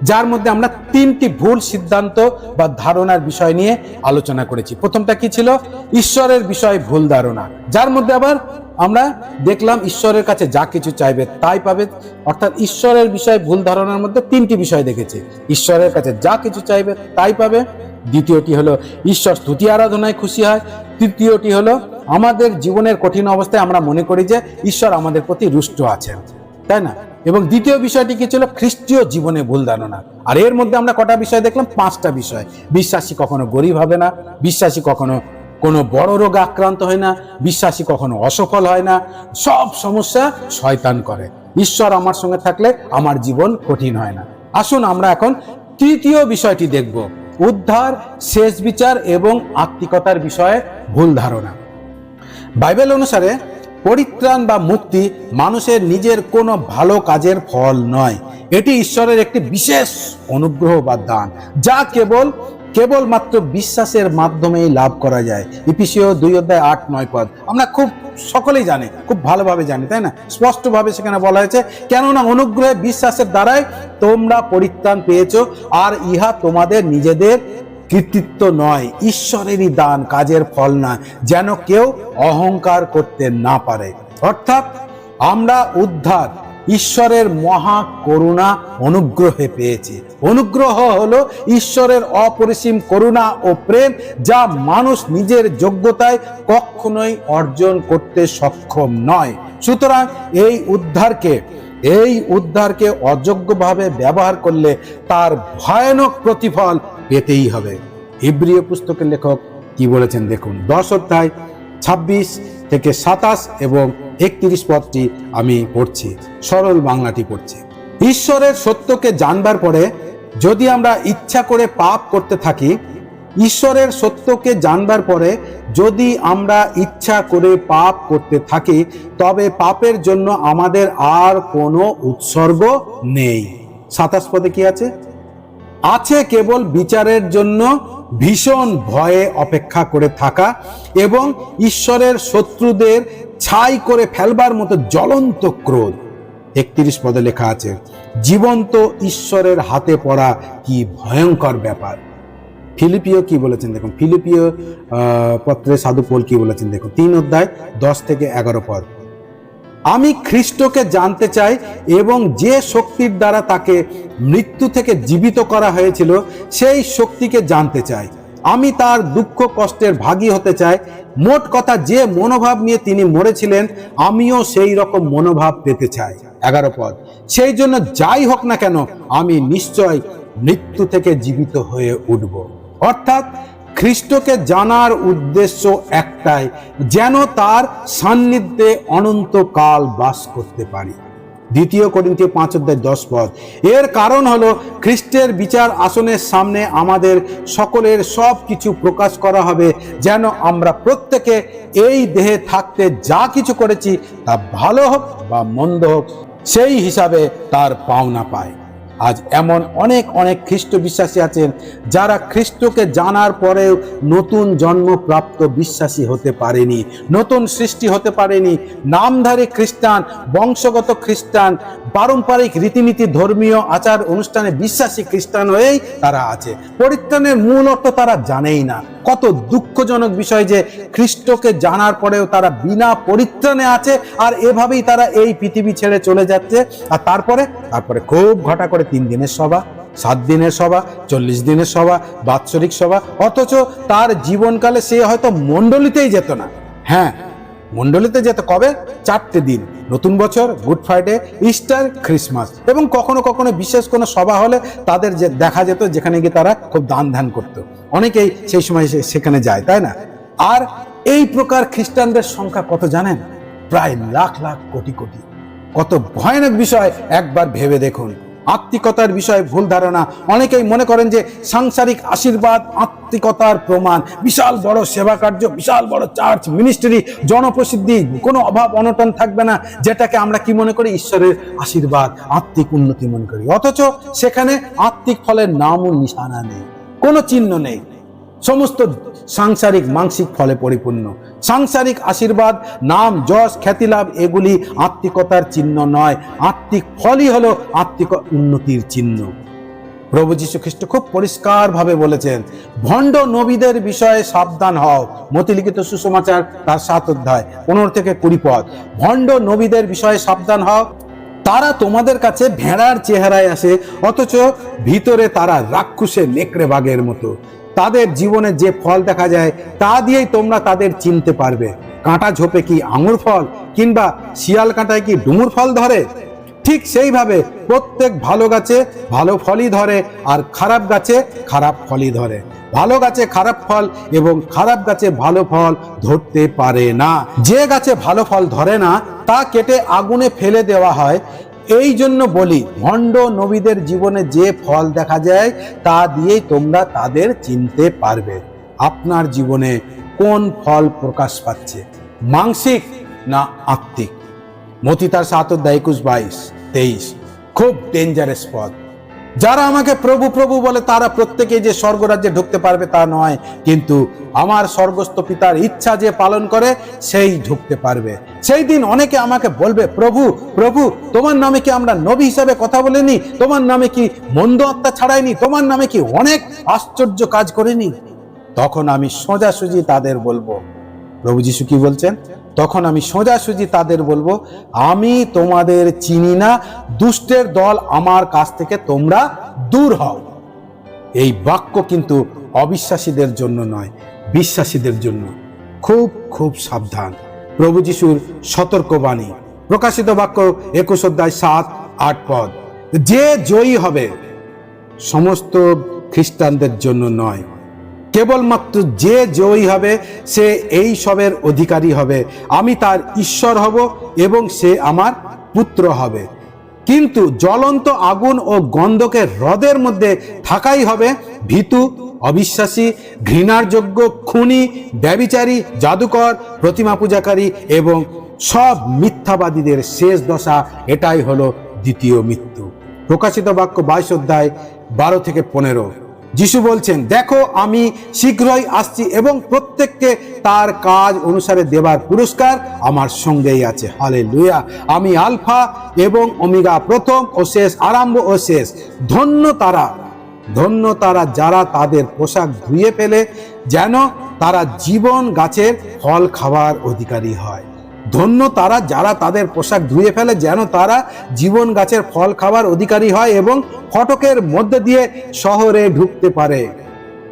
যার মধ্যে আমরা 3টি ভুল সিদ্ধান্ত বা ধারণার বিষয় নিয়ে আলোচনা করেছি। প্রথমটা কি ছিল? ঈশ্বরের বিষয়ে ভুল ধারণা, যার মধ্যে আবার আমরা দেখলাম ঈশ্বরের কাছে যা কিছু চাইবে তাই পাবে। অর্থাৎ ঈশ্বরের বিষয়ে ভুল ধারণার মধ্যে 3টি বিষয় দেখেছি। ঈশ্বরের কাছে যা কিছু চাইবে তাই পাবে। দ্বিতীয়টি হলো ঈশ্বর স্তুতি আরাধনায় খুশি হয়। তৃতীয়টি হলো আমাদের জীবনের কঠিন অবস্থায় আমরা মনে করি যে ঈশ্বর আমাদের প্রতি রুষ্ট আছেন, তাই না? এবং দ্বিতীয় বিষয়টি কি ছিল? খ্রিস্টীয় জীবনে ভুল ধারণা। আর এর মধ্যে আমরা কটা বিষয় দেখলাম? 5টা বিষয়। বিশ্বাসী কখনো গরিব হবে না, বিশ্বাসী কখনো কোনো বড় রোগে আক্রান্ত হয় না, বিশ্বাসী কখনো অসফল হয় না, সব সমস্যা শয়তান করে। ঈশ্বর আমার সঙ্গে থাকলে আমার জীবন কঠিন হয় না। আসুন আমরা এখন তৃতীয় বিষয়টি দেখব, উদ্ধার, শেষ বিচার এবং আত্মিকতার বিষয়ে ভুল ধারণা। বাইবেল অনুসারে পরিত্রাণ বা মুক্তি মানুষের নিজের কোনো ভালো কাজের ফল নয়। এটি ঈশ্বরের একটি বিশেষ অনুগ্রহ বা দান, যা কেবলমাত্র বিশ্বাসের মাধ্যমেই লাভ করা যায়। ইফিসীয় 2:8-9 পদ আমরা খুব সকলেই জানে, খুব ভালোভাবে জানি, তাই না? স্পষ্টভাবে সেখানে বলা হয়েছে, কেননা অনুগ্রহে বিশ্বাসের দ্বারাই তোমরা পরিত্রাণ পেয়েছো, আর ইহা তোমাদের নিজেদের কৃতিত্ব নয়, ঈশ্বরেরই দান, কাজের ফল নয়, যেন কেউ অহংকার করতে না পারে। অর্থাৎ আমরা উদ্ধার ঈশ্বরের মহা করুণা অনুগ্রহে পেয়েছি। অনুগ্রহ হলো ঈশ্বরের অপরিসীম করুণা ও প্রেম, যা মানুষ নিজের যোগ্যতায় কখনোই অর্জন করতে সক্ষম নয়। সুতরাং এই উদ্ধারকে অযোগ্যভাবে ব্যবহার করলে তার ভয়ানক প্রতিফল পেতেই হবে। ইব্রিয় পুস্তকের লেখক কি বলেছেন দেখুন, 10:26-27 এবং 31 পদটি আমি পড়ছি, সরল বাংলাটি পড়ছি। ঈশ্বরের সত্যকে জানবার পরে যদি আমরা ইচ্ছা করে পাপ করতে থাকি, ঈশ্বরের সত্যকে জানবার পরে যদি আমরা ইচ্ছা করে পাপ করতে থাকি, তবে পাপের জন্য আমাদের আর কোনো উৎসর্গ নেই। 27 পদে কি আছে? আছে কেবল বিচারের জন্য ভীষণ ভয়ে অপেক্ষা করে থাকা এবং ঈশ্বরের শত্রুদের ছাই করে ফেলবার মতো জ্বলন্ত ক্রোধ। 31 পদে লেখা আছে, জীবন্ত ঈশ্বরের হাতে পড়া কি ভয়ঙ্কর ব্যাপার। ফিলিপিও কি বলেছেন দেখুন, ফিলিপিও পত্রে সাধু পৌল কি বলেছেন দেখুন, 3 অধ্যায় 10 থেকে 11 পদ। আমি খ্রিস্টকে জানতে চাই এবং যে শক্তির দ্বারা তাকে মৃত্যু থেকে জীবিত করা হয়েছিল সেই শক্তিকে জানতে চাই। আমি তার দুঃখ কষ্টের ভাগী হতে চাই। মোট কথা, যে মনোভাব নিয়ে তিনি মরেছিলেন আমিও সেই রকম মনোভাব পেতে চাই। 11 পদ, সেই জন্য যাই হোক না কেন আমি নিশ্চয় মৃত্যু থেকে জীবিত হয়ে উঠব। অর্থাৎ খ্রিস্টকে জানার উদ্দেশ্য একটাই, যেন তার সান্নিধ্যে অনন্তকাল বাস করতে পারি। 2 কোরিন্থীয় 5 অধ্যায় 10 পদ, এর কারণ হলো খ্রিস্টের বিচার আসনের সামনে আমাদের সকলের সব কিছু প্রকাশ করা হবে, যেন আমরা প্রত্যেকে এই দেহে থাকতে যা কিছু করেছি তা ভালো হোক বা মন্দ হোক সেই হিসাবে তার পাওনা পায়। আজ এমন অনেক অনেক খ্রিস্ট বিশ্বাসী আছেন যারা খ্রিস্টকে জানার পরেও নতুন জন্মপ্রাপ্ত বিশ্বাসী হতে পারেনি, নতুন সৃষ্টি হতে পারেনি। নামধারী খ্রিস্টান, বংশগত খ্রিস্টান, পারম্পরিক রীতিনীতি ধর্মীয় আচার অনুষ্ঠানে বিশ্বাসী খ্রিস্টান হয়েই তারা আছে। পরিত্রাণের মূল অর্থ তারা জানেই না। কত দুঃখজনক বিষয় যে খ্রিস্টকে জানার পরেও তারা বিনা পরিত্রাণে আছে, আর এভাবেই তারা এই পৃথিবী ছেড়ে চলে যাচ্ছে। আর তারপরে খুব ঘটা করে 3 দিনের সভা, 7 দিনের সভা, 40 দিনের সভা, বাৎসরিক সভা, অথচ তার জীবনকালে সে হয়তো মণ্ডলীতেই যেত না। হ্যাঁ, মণ্ডলীতে যেত কবে? 4টে দিন, নতুন বছর, গুড ফ্রাইডে, ইস্টার, ক্রিসমাস, এবং কখনো কখনো বিশেষ কোনো সভা হলে তাদের যে দেখা যেত যেখানে গিয়ে তারা খুব দান ধ্যান করত। অনেকেই সেই সময় সেখানে যায়, তাই না? আর এই প্রকার খ্রিস্টানদের সংখ্যা কত জানেন? প্রায় লাখ লাখ কোটি কোটি। কত ভয়ানক বিষয় একবার ভেবে দেখুন। আত্মিকতার বিষয়ে ভুল ধারণা। অনেকেই মনে করেন যে সাংসারিক আশীর্বাদ আত্মিকতার প্রমাণ, বিশাল বড় সেবা কার্য, বিশাল বড় চার্চ মিনিস্ট্রি, জনপ্রসিদ্ধি, কোনো অভাব অনটন থাকবে না, যেটাকে আমরা কি মনে করি? ঈশ্বরের আশীর্বাদ, আত্মিক উন্নতি মনে করি। অথচ সেখানে আত্মিক ফলের নামও নিশানা নেই, কোনো চিহ্ন নেই। সমস্ত সাংসারিক মানসিক ফলে পরিপূর্ণ। সাংসারিক আশীর্বাদ, নাম, যশ, খ্যাতিলাভ এগুলি আত্মিকতার চিহ্ন নয়। আত্মিক ফলই হলো আত্মিক উন্নতির চিহ্ন। প্রভু যীশু খ্রিস্ট খুব পরিষ্কার ভাবে বলেছেন, ভণ্ড নবীদের বিষয়ে সাবধান হও। মতি লিখিত সুসমাচার তার 7 অধ্যায় 15 থেকে 20 পদ। ভণ্ড নবীদের বিষয়ে সাবধান হও। তারা তোমাদের কাছে ভেড়ার চেহারায় আসে, অথচ ভিতরে তারা রাক্ষসের নেকড়ে বাঘের মতো। তাদের জীবনে যে ফল দেখা যায় তা দিয়েই তোমরা তাদের চিনতে পারবে। কাঁটা ঝোপে কি আঙুর ফল, কিংবা শিয়াল কাঁটায় কি ডুমুর ফল ধরে? ঠিক সেইভাবে প্রত্যেক ভালো গাছে ভালো ফলই ধরে, আর খারাপ গাছে খারাপ ফলই ধরে। ভালো গাছে খারাপ ফল এবং খারাপ গাছে ভালো ফল ধরতে পারে না। যে গাছে ভালো ফল ধরে না তা কেটে আগুনে ফেলে দেওয়া হয়। এই জন্য বলি, ভণ্ড নবীদের জীবনে যে ফল দেখা যায় তা দিয়েই তোমরা তাদের চিনতে পারবে। আপনার জীবনে কোন ফল প্রকাশ পাচ্ছে, মানসিক না আত্মিক? মতি তার 7 অধ্যায় 21, 22, 23 খুব ডেঞ্জারাস পদ। যারা আমাকে প্রভু প্রভু বলে তারা প্রত্যেকেই যে স্বর্গরাজ্যে ঢুকতে পারবে তা নয়, কিন্তু আমার স্বর্গস্থ পিতার ইচ্ছা যে পালন করে সেই ঢুকতে পারবে। সেই দিন অনেকে আমাকে বলবে, প্রভু প্রভু, তোমার নামে কি আমরা নবী হিসাবে কথা বলিনি? তোমার নামে কি মন্দ আত্মা ছাড়াইনি? তোমার নামে কি অনেক আশ্চর্য কাজ করিনি? তখন আমি সোজাসুজি তাদের বলবো, প্রভু যীশু কি বলছেন? তখন আমি সোজাসুজি তাদের বলবো, আমি তোমাদের চিনি না, দুষ্টের দল আমার কাছ থেকে তোমরা দূর হও। এই বাক্য কিন্তু অবিশ্বাসীদের জন্য নয়, বিশ্বাসীদের জন্য। খুব খুব সাবধান। প্রভু যীশুর সতর্কবাণী, প্রকাশিত বাক্য 21 অধ্যায় 7-8 পদ। যে জয়ী হবে সমস্ত খ্রিস্টানদের জন্য নয়, কেবলমাত্র যে জয়ী হবে সে এই সবের অধিকারী হবে। আমি তার ঈশ্বর হব এবং সে আমার পুত্র হবে। কিন্তু জ্বলন্ত আগুন ও গন্ধকের হ্রদের মধ্যে থাকাই হবে ভীতু, অবিশ্বাসী, ঘৃণার যোগ্য, খুনি, ব্যভিচারী, জাদুকর, প্রতিমা পূজাকারী এবং সব মিথ্যাবাদীদের শেষ দশা। এটাই হলো দ্বিতীয় মৃত্যু। প্রকাশিত বাক্য 22 অধ্যায় 12-15। যিশু বলছেন, দেখো আমি শীঘ্রই আসছি এবং প্রত্যেককে তার কাজ অনুসারে দেবার পুরস্কার আমার সঙ্গেই আছে। হালেলুয়া। আমি আলফা এবং ওমেগা, প্রথম ও শেষ, আরম্ভ ও শেষ। ধন্য তারা যারা তাদের পোশাক ধুয়ে ফেলে যেন তারা জীবন গাছের ফল খাওয়ার অধিকারী হয়। ধন্য তারা যারা তাদের পোশাক ধুয়ে ফেলে যেন তারা জীবন গাছের ফল খাওয়ার অধিকারী হয় এবং ফটকের মধ্যে দিয়ে শহরে ঢুকতে পারে।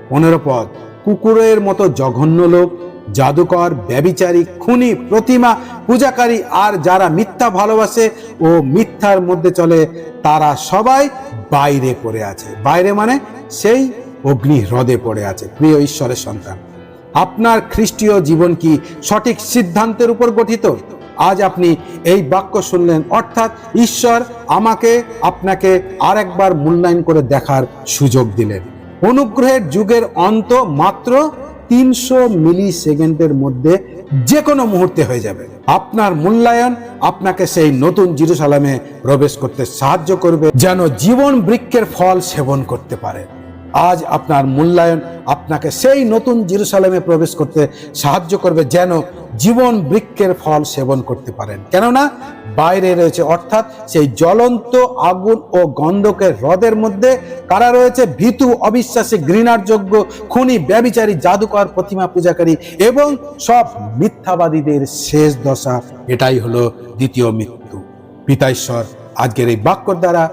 15 পদ। কুকুরের মতো জঘন্য লোক, জাদুকর, ব্যভিচারী, খুনি, প্রতিমা পূজাকারী আর যারা মিথ্যা ভালোবাসে ও মিথ্যার মধ্যে চলে তারা সবাই বাইরে পড়ে আছে। বাইরে মানে সেই অগ্নি হ্রদে পড়ে আছে। প্রিয় ঈশ্বরের সন্তান, আপনার খ্রিস্টীয় জীবন কি সঠিক সিদ্ধান্তের উপর গঠিত? আজ আপনি এই বাক্য শুনলেন, অর্থাৎ ঈশ্বর আমাকে আপনাকে আরেকবার মূল্যায়ন করে দেখার সুযোগ দিলেন। অনুগ্রহের যুগের অন্ত মাত্র 300 মিলি সেকেন্ডের মধ্যে যে কোনো মুহূর্তে হয়ে যাবে। আপনার মূল্যায়ন আপনাকে সেই নতুন জেরুজালেমে প্রবেশ করতে সাহায্য করবে যেন জীবন বৃক্ষের ফল সেবন করতে পারে। আজ আপনার মূল্যায়ন আপনাকে সেই নতুন জেরুজালেমে প্রবেশ করতে সাহায্য করবে যেন জীবন বৃক্ষের ফল সেবন করতে পারেন। কেননা বাইরে রয়েছে, অর্থাৎ সেই জ্বলন্ত আগুন ও গন্ধকের হ্রদের মধ্যে কারা রয়েছে? ভীতু, অবিশ্বাসী, ঘৃণার যোগ্য, খুনি, ব্যভিচারী, জাদুকর, প্রতিমা পূজাকারী এবং সব মিথ্যাবাদীদের শেষ দশা। এটাই হলো দ্বিতীয় মৃত্যু। পিতা ঈশ্বর আজকের এই বাক্যর দ্বারা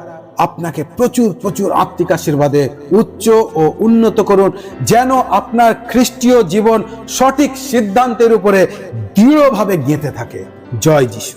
আপনাকে প্রচুর প্রচুর আত্মিক আশীর্বাদে উচ্চ ও উন্নত করুন, যেন আপনার খ্রিস্টীয় জীবন সঠিক সিদ্ধান্তের উপরে দৃঢ়ভাবে গেঁথে থাকে। জয় যিশু।